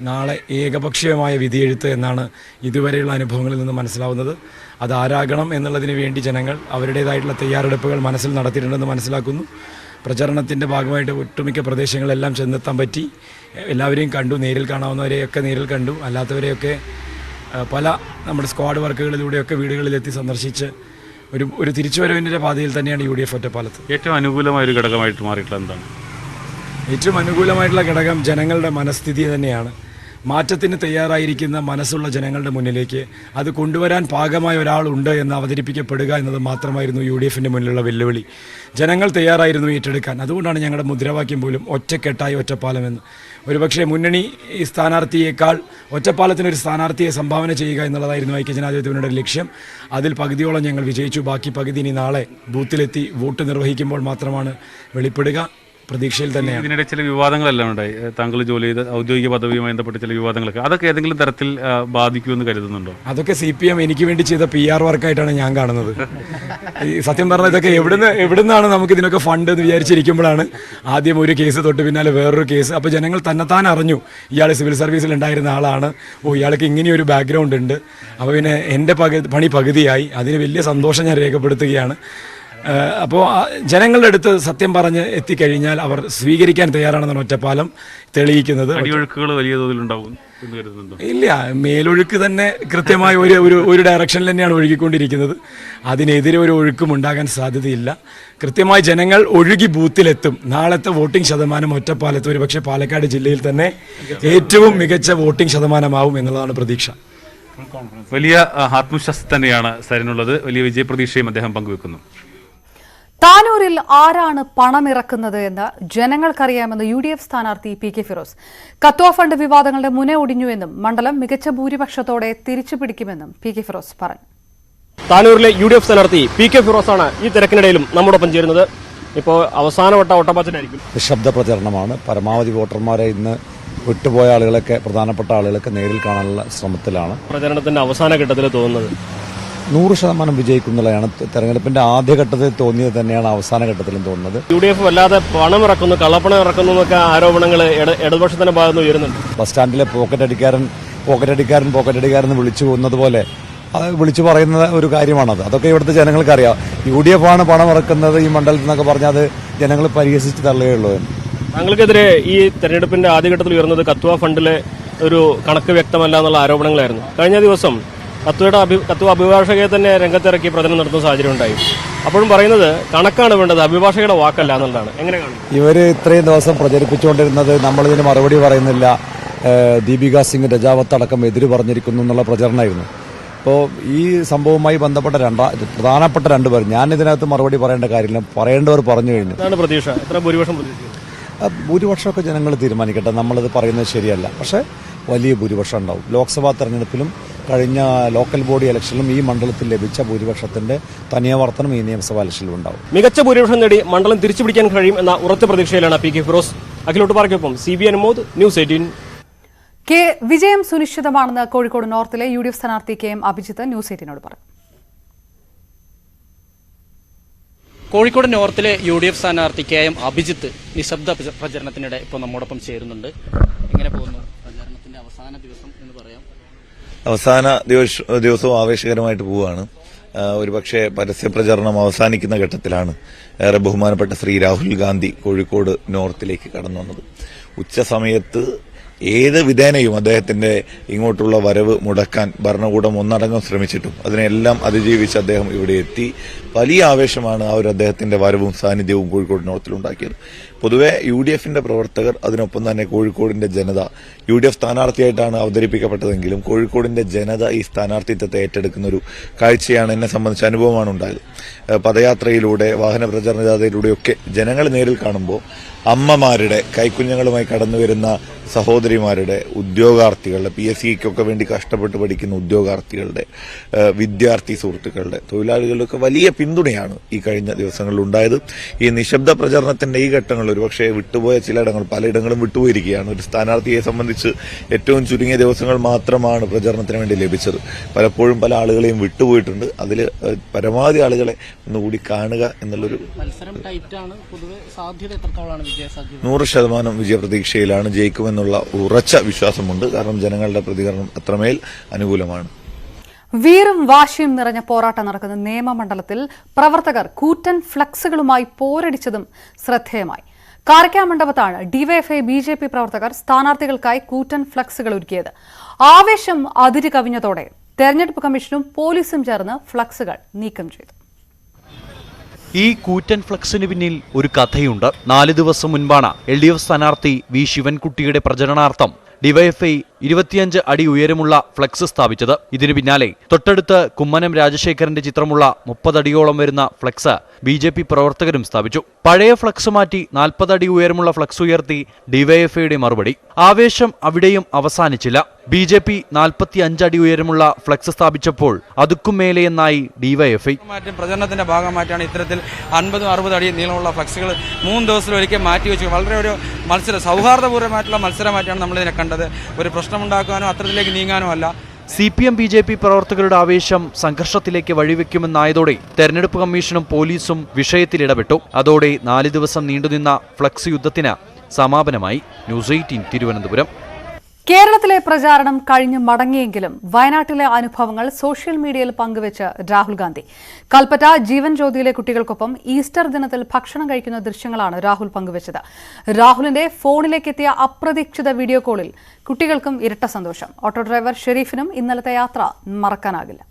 നാളെ ഏകപക്ഷീയമായ വിധിയെഴുത്ത് എന്നാണ് ഇതുവരെയുള്ള അനുഭവങ്ങളിൽ നിന്ന് മനസ്സിലാവുന്നത്. അതാരാകണം എന്നുള്ളതിന് വേണ്ടി ജനങ്ങൾ അവരുടേതായിട്ടുള്ള തയ്യാറെടുപ്പുകൾ മനസ്സിൽ നടത്തിയിട്ടുണ്ടെന്ന് മനസ്സിലാക്കുന്നു. പ്രചരണത്തിൻ്റെ ഭാഗമായിട്ട് ഒട്ടുമിക്ക പ്രദേശങ്ങളെല്ലാം ചെന്നെത്താൻ പറ്റി. എല്ലാവരെയും കണ്ടു, നേരിൽ കാണാവുന്നവരെയൊക്കെ നേരിൽ കണ്ടു, അല്ലാത്തവരെയൊക്കെ പല നമ്മുടെ സ്ക്വാഡ് വർക്കുകളിലൂടെയൊക്കെ വീടുകളിലെത്തി സന്ദർശിച്ച് ഒരു തിരിച്ചുവരവിൻ്റെ പാതയിൽ തന്നെയാണ് UDF ഒറ്റപ്പാലത്ത്.
ഏറ്റവും അനുകൂലമായ ഒരു ഘടകമായിട്ട് മാറിയിട്ടുള്ള എന്താണ്?
ഏറ്റവും അനുകൂലമായിട്ടുള്ള ഘടകം ജനങ്ങളുടെ മനസ്ഥിതി തന്നെയാണ്. മാറ്റത്തിന് തയ്യാറായിരിക്കുന്ന മനസ്സുള്ള ജനങ്ങളുടെ മുന്നിലേക്ക് അത് കൊണ്ടുവരാൻ പാകമായ ഒരാളുണ്ട് എന്ന് അവതരിപ്പിക്കപ്പെടുക എന്നത് മാത്രമായിരുന്നു UDF മുന്നിലുള്ള വെല്ലുവിളി. ജനങ്ങൾ തയ്യാറായിരുന്നു ഏറ്റെടുക്കാൻ. അതുകൊണ്ടാണ് ഞങ്ങളുടെ മുദ്രാവാക്യം പോലും ഒറ്റക്കെട്ടായി ഒറ്റപ്പാലമെന്ന്. ഒരുപക്ഷെ മുന്നണി സ്ഥാനാർത്ഥിയേക്കാൾ ഒറ്റപ്പാലത്തിനൊരു സ്ഥാനാർത്ഥിയെ സംഭാവന ചെയ്യുക എന്നുള്ളതായിരുന്നു ഐക്യജനാധിപത്യത്തിൻ്റെ ലക്ഷ്യം. അതിൽ പകുതിയോളം ഞങ്ങൾ വിജയിച്ചു. ബാക്കി പകുതി ഇനി നാളെ ബൂത്തിലെത്തി വോട്ട് നിർവഹിക്കുമ്പോൾ മാത്രമാണ് വെളിപ്പെടുക. പ്രതീക്ഷയിൽ തന്നെയാണ്.
ഇതിനിടെ ചില വിവാദങ്ങളെല്ലാം ഉണ്ടായി. താങ്കൾ ജോലി ചെയ്ത ഔദ്യോഗിക പദവിയുമായി ബന്ധപ്പെട്ട ചില വിവാദങ്ങളൊക്കെ, അതൊക്കെ ഏതെങ്കിലും തരത്തിൽ ബാധിക്കുമെന്ന് കരുതുന്നുണ്ടോ?
അതൊക്കെ CPM എനിക്ക് വേണ്ടി ചെയ്ത PR വർക്കായിട്ടാണ് ഞാൻ കാണുന്നത്. സത്യം പറഞ്ഞാൽ ഇതൊക്കെ എവിടുന്നാണ് നമുക്ക് ഇതിനൊക്കെ ഫണ്ട് എന്ന് വിചാരിച്ചിരിക്കുമ്പോഴാണ് ആദ്യം ഒരു കേസ് തൊട്ട് പിന്നാലെ വേറൊരു കേസ്. അപ്പോൾ ജനങ്ങൾ തന്നെത്താൻ അറിഞ്ഞു ഇയാൾ സിവിൽ സർവീസിൽ ഉണ്ടായിരുന്ന ആളാണ്, ഇയാൾക്ക് ഇങ്ങനെയൊരു ബാക്ക്ഗ്രൗണ്ട് ഉണ്ട്. അപ്പോൾ പിന്നെ എൻ്റെ പണി പകുതിയായി. അതിന് വലിയ സന്തോഷം ഞാൻ രേഖപ്പെടുത്തുകയാണ്. അപ്പോൾ ജനങ്ങളുടെ അടുത്ത് സത്യം പറഞ്ഞ് എത്തിക്കഴിഞ്ഞാൽ അവർ സ്വീകരിക്കാൻ തയ്യാറാണെന്നാണ് ഒറ്റപ്പാലം തെളിയിക്കുന്നത്.
അടിയൊഴുക്കുകൾ വലിയ തോതിലുണ്ടാവും എന്ന് കരുതുന്നുണ്ടോ?
ഇല്ല, മേലൊഴുക്ക് തന്നെ കൃത്യമായ ഒരു ഡയറക്ഷനിൽ തന്നെയാണ് ഒഴുകിക്കൊണ്ടിരിക്കുന്നത്. അതിനെതിരെ ഒരു ഒഴുക്കും ഉണ്ടാകാൻ സാധ്യതയില്ല. കൃത്യമായി ജനങ്ങൾ ഒഴുകി ബൂത്തിലെത്തും. നാളത്തെ വോട്ടിംഗ് ശതമാനം ഒറ്റപ്പാലത്ത് ഒരുപക്ഷെ പാലക്കാട് ജില്ലയിൽ തന്നെ ഏറ്റവും മികച്ച വോട്ടിംഗ് ശതമാനമാവും എന്നുള്ളതാണ് പ്രതീക്ഷ.
വലിയ ആത്മവിശ്വാസം തന്നെയാണ് സരിനുള്ളത്. വലിയ വിജയപ്രതീക്ഷയും അദ്ദേഹം പങ്കുവെക്കുന്നു.
താനൂരിൽ ആരാണ് പണമിറക്കുന്നത് എന്ന് ജനങ്ങൾക്കറിയാമെന്ന് UDF സ്ഥാനാർത്ഥി PK ഫിറോസ്. കത്വ ഫണ്ട് വിവാദങ്ങളുടെ മുന ഒടിഞ്ഞുവെന്നും മണ്ഡലം മികച്ച ഭൂരിപക്ഷത്തോടെ തിരിച്ചുപിടിക്കുമെന്നും PK ഫിറോസ് പറഞ്ഞു.
താനൂരിലെ UDF സ്ഥാനാർത്ഥി PK ഫിറോസാണ് ഈ തിരക്കിനിടയിലും നമ്മോടൊപ്പം ചേരുന്നത്. ഇപ്പോൾ അവസാനവട്ട ഒട്ടപ്പാച്ചിലായിരിക്കും.
നിശബ്ദ പ്രചരണമാണ്. പരമാവധി വോട്ടർമാരെ ഇന്ന് വിട്ടുപോയ ആളുകളൊക്കെ, പ്രധാനപ്പെട്ട ആളുകളൊക്കെ നേരിൽ കാണാനുള്ള ശ്രമത്തിലാണ്.
പ്രചരണത്തിന്റെ അവസാന ഘട്ടത്തിൽ തോന്നുന്നത്
100% വിജയിക്കുന്നുള്ളതാണ്. തെരഞ്ഞെടുപ്പിന്റെ ആദ്യഘട്ടത്തിൽ തോന്നിയത് തന്നെയാണ് അവസാന ഘട്ടത്തിലും തോന്നുന്നത്.
UDF വല്ലാതെ പണം ഇറക്കുന്നു, കള്ളപ്പണം ഇറക്കുന്നു എന്നൊക്കെ ആരോപണങ്ങൾ ഇടതുപക്ഷത്തിന്റെ ഭാഗത്ത് ഉയരുന്നുണ്ട്.
ബസ് സ്റ്റാൻഡിലെ പോക്കറ്റടിക്കാരൻ എന്ന് വിളിച്ചു പോകുന്നത് പോലെ അത് വിളിച്ചു പറയുന്ന ഒരു കാര്യമാണത്. അതൊക്കെ ഇവിടുത്തെ ജനങ്ങൾക്ക് അറിയാം. UDF ആണ് പണം ഇറക്കുന്നത് ഈ മണ്ഡലത്തിൽ എന്നൊക്കെ പറഞ്ഞാൽ അത് ജനങ്ങൾ പരിഹസിച്ച് തള്ളുകയുള്ളൂ.
താങ്കൾക്കെതിരെ ഈ തെരഞ്ഞെടുപ്പിന്റെ ആദ്യഘട്ടത്തിൽ ഉയർന്നത് കത്വ ഫണ്ടിലെ ഒരു കണക്ക് വ്യക്തമല്ല എന്നുള്ള ആരോപണങ്ങളായിരുന്നു. കഴിഞ്ഞ ദിവസം കത്വ അഭിഭാഷകയെ തന്നെ രംഗത്തിറക്കി പ്രചരണം നടത്തുന്ന സാഹചര്യം ഉണ്ടായി. അപ്പോഴും പറയുന്നത് കണക്കാണ് വേണ്ടത്, അഭിഭാഷകയുടെ വാക്കല്ല എന്നുള്ളതാണ്. എങ്ങനെ കാണും?
ഇവർ ഇത്രയും ദിവസം പ്രചരിപ്പിച്ചുകൊണ്ടിരുന്നത് നമ്മളിതിന് മറുപടി പറയുന്നില്ല, ദീപിക സിംഗ് രജാവത്ത് അടക്കം എതിര് പറഞ്ഞിരിക്കുന്നു എന്നുള്ള പ്രചരണമായിരുന്നു. അപ്പോൾ ഈ സംഭവവുമായി ബന്ധപ്പെട്ട പ്രധാനപ്പെട്ട രണ്ടുപേർ, ഞാൻ ഇതിനകത്ത് മറുപടി പറയേണ്ട കാര്യമില്ല, പറയേണ്ടവർ പറഞ്ഞു കഴിഞ്ഞു. ഭൂരിപക്ഷമൊക്കെ ജനങ്ങൾ തീരുമാനിക്കട്ടെ, നമ്മളത് പറയുന്നത് ശരിയല്ല. പക്ഷേ വലിയ ഭൂരിപക്ഷം ഉണ്ടാവും. ലോക്സഭാ തെരഞ്ഞെടുപ്പിലും കഴിഞ്ഞ ലോക്കൽ ബോഡി ഇലക്ഷനിലും ഈ മണ്ഡലത്തിൽ ലഭിച്ച ഭൂരിപക്ഷത്തിന്റെ തനിയാവർത്തനം ഈ നിയമസഭാ ഇലക്ഷനിലും ഉണ്ടാവും.
മികച്ച ഭൂരിപക്ഷം നേടി മണ്ഡലം തിരിച്ചുപിടിക്കാൻ കഴിയും എന്ന ഉറച്ച പ്രതീക്ഷയിലാണ് പി കെ ഫിറോസ്. അഖിലോട്ട് പാർക്കൊപ്പം CB അനുമോദ്, ന്യൂസ് 18.
വിജയം സുനിശ്ചിതമാണെന്ന് കോഴിക്കോട് നോർത്തിലെ UDF സ്ഥാനാർത്ഥി KM അഭിജിത്ത് ന്യൂസ് 18നോട് പറഞ്ഞു.
കോഴിക്കോട് നോർത്തിലെ UDF സ്ഥാനാർത്ഥി KM അഭിജിത്ത് നിശബ്ദ പ്രചരണത്തിനിടെ ഇപ്പോൾ നമ്മോടൊപ്പം ചേരുന്നുണ്ട്. എങ്ങനെ പോകുന്നു പ്രചരണത്തിന്റെ അവസാന ദിവസം എന്ന് പറയാം?
അവസാന ദിവസവും ആവേശകരമായിട്ട് പോവുകയാണ്. ഒരുപക്ഷെ പരസ്യപ്രചരണം അവസാനിക്കുന്ന ഘട്ടത്തിലാണ് ഏറെ ബഹുമാനപ്പെട്ട ശ്രീ രാഹുൽ ഗാന്ധി കോഴിക്കോട് നോർത്തിലേക്ക് കടന്നു വന്നത്. ഉച്ച സമയത്ത് ഏത് വിധേനയും അദ്ദേഹത്തിന്റെ ഇങ്ങോട്ടുള്ള വരവ് മുടക്കാൻ ഭരണകൂടം ഒന്നടങ്കം ശ്രമിച്ചിട്ടും അതിനെല്ലാം അതിജീവിച്ച് അദ്ദേഹം ഇവിടെ എത്തി. വലിയ ആവേശമാണ് ആ ഒരു അദ്ദേഹത്തിന്റെ വരവും സാന്നിധ്യവും കോഴിക്കോട് നോർത്തിലുണ്ടാക്കിയത്. പൊതുവെ UDFന്റെ പ്രവർത്തകർ, അതിനൊപ്പം തന്നെ കോഴിക്കോടിന്റെ ജനത, UDF സ്ഥാനാർത്ഥിയായിട്ടാണ് അവതരിപ്പിക്കപ്പെട്ടതെങ്കിലും കോഴിക്കോടിന്റെ ജനത ഈ സ്ഥാനാർത്ഥിത്വത്തെ ഏറ്റെടുക്കുന്ന ഒരു കാഴ്ചയാണ് എന്നെ സംബന്ധിച്ച അനുഭവമാണ് ഉണ്ടായത്. പദയാത്രയിലൂടെ, വാഹന പ്രചരണ ജാഥയിലൂടെയൊക്കെ ജനങ്ങൾ നേരിൽ കാണുമ്പോൾ അമ്മമാരുടെ, കൈക്കുഞ്ഞുങ്ങളുമായി കടന്നുവരുന്ന സഹോദരിമാരുടെ, ഉദ്യോഗാർത്ഥികളുടെ, PSCക്കൊക്കെ വേണ്ടി കഷ്ടപ്പെട്ട് പഠിക്കുന്ന ഉദ്യോഗാർത്ഥികളുടെ, വിദ്യാർത്ഥി സുഹൃത്തുക്കളുടെ, തൊഴിലാളികളുടെ ഒക്കെ വലിയ പിന്തുണയാണ് ഈ കഴിഞ്ഞ ദിവസങ്ങളിൽ ഉണ്ടായത്. ഈ നിശബ്ദ പ്രചരണത്തിന്റെ ഈ ഘട്ടങ്ങൾ ഒരുപക്ഷെ വിട്ടുപോയ ചിലയിടങ്ങൾ, പലയിടങ്ങളും വിട്ടുപോയിരിക്കുകയാണ്. ഒരു സ്ഥാനാർത്ഥിയെ സംബന്ധിച്ച് ഏറ്റവും ചുരുങ്ങിയ ദിവസങ്ങൾ മാത്രമാണ് പ്രചരണത്തിന് വേണ്ടി ലഭിച്ചത്. പലപ്പോഴും പല ആളുകളെയും വിട്ടുപോയിട്ടുണ്ട്. അതിൽ പരമാവധി ആളുകളെ ഒന്നുകൂടി കാണുക എന്നുള്ളൊരു 100% വിജയപ്രതീക്ഷയിലാണ്. ജയിക്കുമെന്നുള്ള ഉറച്ച വിശ്വാസമുണ്ട്. കാരണം ജനങ്ങളുടെ പ്രതികരണം അത്രമേൽ അനുകൂലമാണ്.
വീറും വാശിയും നിറഞ്ഞ പോരാട്ടം നടക്കുന്ന നേമമണ്ഡലത്തിൽ പ്രവർത്തകർ കൂറ്റൻ ഫ്ലക്സുകളുമായി പോരടിച്ചതും ശ്രദ്ധേയമായി. കാരക്കാമണ്ഡപത്താണ് DYFI BJP പ്രവർത്തകർ സ്ഥാനാർത്ഥികൾക്കായി കൂറ്റൻ ഫ്ലക്സുകൾ ഒരുക്കിയത്. ആവേശം അതിര് കവിഞ്ഞതോടെ തെരഞ്ഞെടുപ്പ് കമ്മീഷനും പോലീസും ചേർന്ന് ഫ്ലക്സുകൾ നീക്കം ചെയ്തു.
ഈ കൂറ്റൻ ഫ്ലക്സിന് പിന്നിൽ ഒരു കഥയുണ്ട്. 4 ദിവസം മുൻപാണ് LDF സ്ഥാനാർത്ഥി V ശിവൻകുട്ടിയുടെ പ്രചരണാർത്ഥം DYFI 25 അടി ഉയരമുള്ള ഫ്ലക്സ് സ്ഥാപിച്ചത്. ഇതിനു പിന്നാലെ തൊട്ടടുത്ത് കുമ്മനം രാജശേഖരന്റെ ചിത്രമുള്ള 30 അടിയോളം വരുന്ന ഫ്ലക്സ് BJP പ്രവർത്തകരും സ്ഥാപിച്ചു. പഴയ ഫ്ലക്സ് മാറ്റി 40 അടി ഉയരമുള്ള ഫ്ലക്സ് ഉയർത്തി DYFIയുടെ മറുപടി. ആവേശം അവിടെയും അവസാനിച്ചില്ല. BJP 45 അടി ഉയരമുള്ള ഫ്ലക്സ് സ്ഥാപിച്ചപ്പോൾ അതുക്കും മേലെയെന്നായി DYFI.
പ്രചരണത്തിന്റെ ഭാഗമായിട്ടാണ് ഇത്തരത്തിൽ 50-60 അടി നീളമുള്ള ഫ്ലക്സുകൾ 3 ദിവസത്തിലൊരിക്കൽ മാറ്റിവെച്ചു. വളരെ ഒരു സൗഹാർദ്ദപൂർവ്വമായിട്ടുള്ള മത്സരമായിട്ടാണ് നമ്മളിതിനെ കണ്ടത്. ഒരു പ്രശ്നമുണ്ടാക്കാനോ അത്തരത്തിലേക്ക് നീങ്ങാനോ അല്ല.
CPM BJP പ്രവർത്തകരുടെ ആവേശം സംഘർഷത്തിലേക്ക് വഴിവെക്കുമെന്നായതോടെ തെരഞ്ഞെടുപ്പ് കമ്മീഷനും പോലീസും വിഷയത്തിൽ ഇടപെട്ടു. അതോടെ 4 ദിവസം നീണ്ടുനിന്ന ഫ്ലക്സ് യുദ്ധത്തിന് സമാപനമായി. ന്യൂസ് 18 തിരുവനന്തപുരം.
കേരളത്തിലെ പ്രചാരണം കഴിഞ്ഞ് മടങ്ങിയെങ്കിലും വയനാട്ടിലെ അനുഭവങ്ങൾ സോഷ്യൽ മീഡിയയിൽ പങ്കുവച്ച് രാഹുൽ ഗാന്ധി. കൽപ്പറ്റ ജീവൻ ജ്യോതിയിലെ കുട്ടികൾക്കൊപ്പം ഈസ്റ്റർ ദിനത്തിൽ ഭക്ഷണം കഴിക്കുന്ന ദൃശ്യങ്ങളാണ് രാഹുൽ പങ്കുവച്ചത്. രാഹുലിന്റെ ഫോണിലേക്കെത്തിയ അപ്രതീക്ഷിത വീഡിയോ കോളിൽ കുട്ടികൾക്കും ഇരട്ട സന്തോഷം. ഓട്ടോ ഡ്രൈവർ ഷെരീഫിനും ഇന്നലത്തെ യാത്ര മറക്കാനാകില്ല.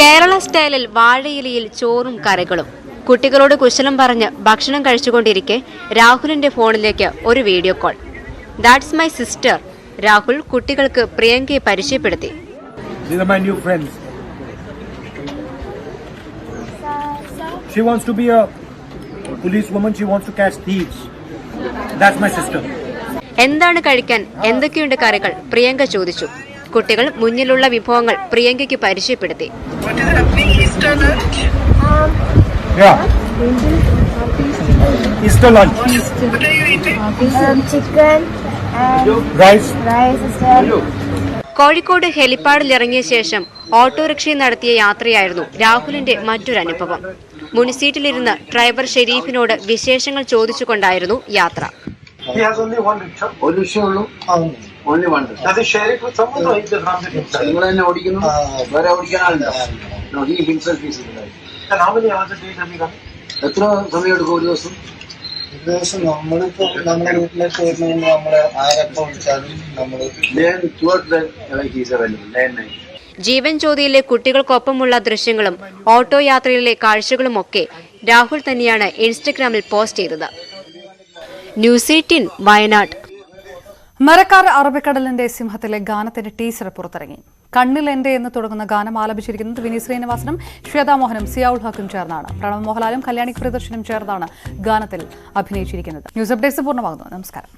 കേരള സ്റ്റൈലിൽ വാഴയിലയിൽ ചോറും കറികളും. കുട്ടികളോട് കുശലം പറഞ്ഞ് ഭക്ഷണം കഴിച്ചുകൊണ്ടിരിക്കെ രാഹുലിന്റെ ഫോണിലേക്ക് ഒരു video call. That's my sister. Rahul കുട്ടികൾക്ക് പ്രിയങ്കയെ പരിചയപ്പെടുത്തി.
These are my new friends. She wants to be a police woman. She wants to catch thieves. That's my sister.
എന്താണ് കഴിക്കാൻ, എന്തൊക്കെയുണ്ട് കറികൾ? പ്രിയങ്ക ചോദിച്ചു. കുട്ടികൾ മുന്നിലുള്ള വിഭവങ്ങൾ പ്രിയങ്കയ്ക്ക് പരിചയപ്പെടുത്തി.
Easter lunch.
Chicken
and rice.
Kozhikode ഹെലിപ്പാഡിൽ ഇറങ്ങിയ ശേഷം ഓട്ടോറിക്ഷയിൽ നടത്തിയ യാത്രയായിരുന്നു രാഹുലിന്റെ മറ്റൊരനുഭവം. മുൻസീറ്റിലിരുന്ന് ഡ്രൈവർ ഷെരീഫിനോട് വിശേഷങ്ങൾ ചോദിച്ചുകൊണ്ടായിരുന്നു യാത്ര.
He has only one rickshaw. One rickshaw only. Only one. Does he share it with someone or he just runs it himself? നിങ്ങൾ തന്നെ ഓടിക്കുന്നു. വേറെ ഓടിക്കാൻ ആളുണ്ടോ? No, he himself is driving. And how many hours a day does he run? എത്ര സമയം എടുക്കും ഒരു ദിവസം? ഒരു ദിവസം നമ്മളിപ്പോ നമ്മുടെ വീട്ടിലേക്ക് വരുന്നതുകൊണ്ട് നമ്മള് ആരെപ്പോ വിളിച്ചാലും നമ്മള്
ജീവൻ ജ്യോതിയിലെ കുട്ടികൾക്കൊപ്പമുള്ള ദൃശ്യങ്ങളും ഓട്ടോ യാത്രയിലെ കാഴ്ചകളുമൊക്കെ രാഹുൽ തന്നെയാണ് ഇൻസ്റ്റഗ്രാമിൽ പോസ്റ്റ് ചെയ്തത്. ന്യൂസ് 18 വയനാട്.
മരക്കാർ അറബിക്കടലിന്റെ സിംഹത്തിലെ ഗാനത്തിന്റെ ടീസർ പുറത്തിറങ്ങി. കണ്ണിൽ എന്റെ എന്ന് തുടങ്ങുന്ന ഗാനം ആലപിച്ചിരിക്കുന്നത് വിനീത് ശ്രീനിവാസനും ശ്വേതാമോഹനും സിയാഉൽ ഹക്കും ചേർന്നാണ്. പ്രണവ് മോഹൻലാലും കല്യാണി പ്രിയദർശനും ചേർന്നാണ് ഗാനത്തിൽ അഭിനയിച്ചിരിക്കുന്നത്. ന്യൂസ് അപ്ഡേറ്റ്സ് പൂർണ്ണമാകുന്നു. നമസ്കാരം.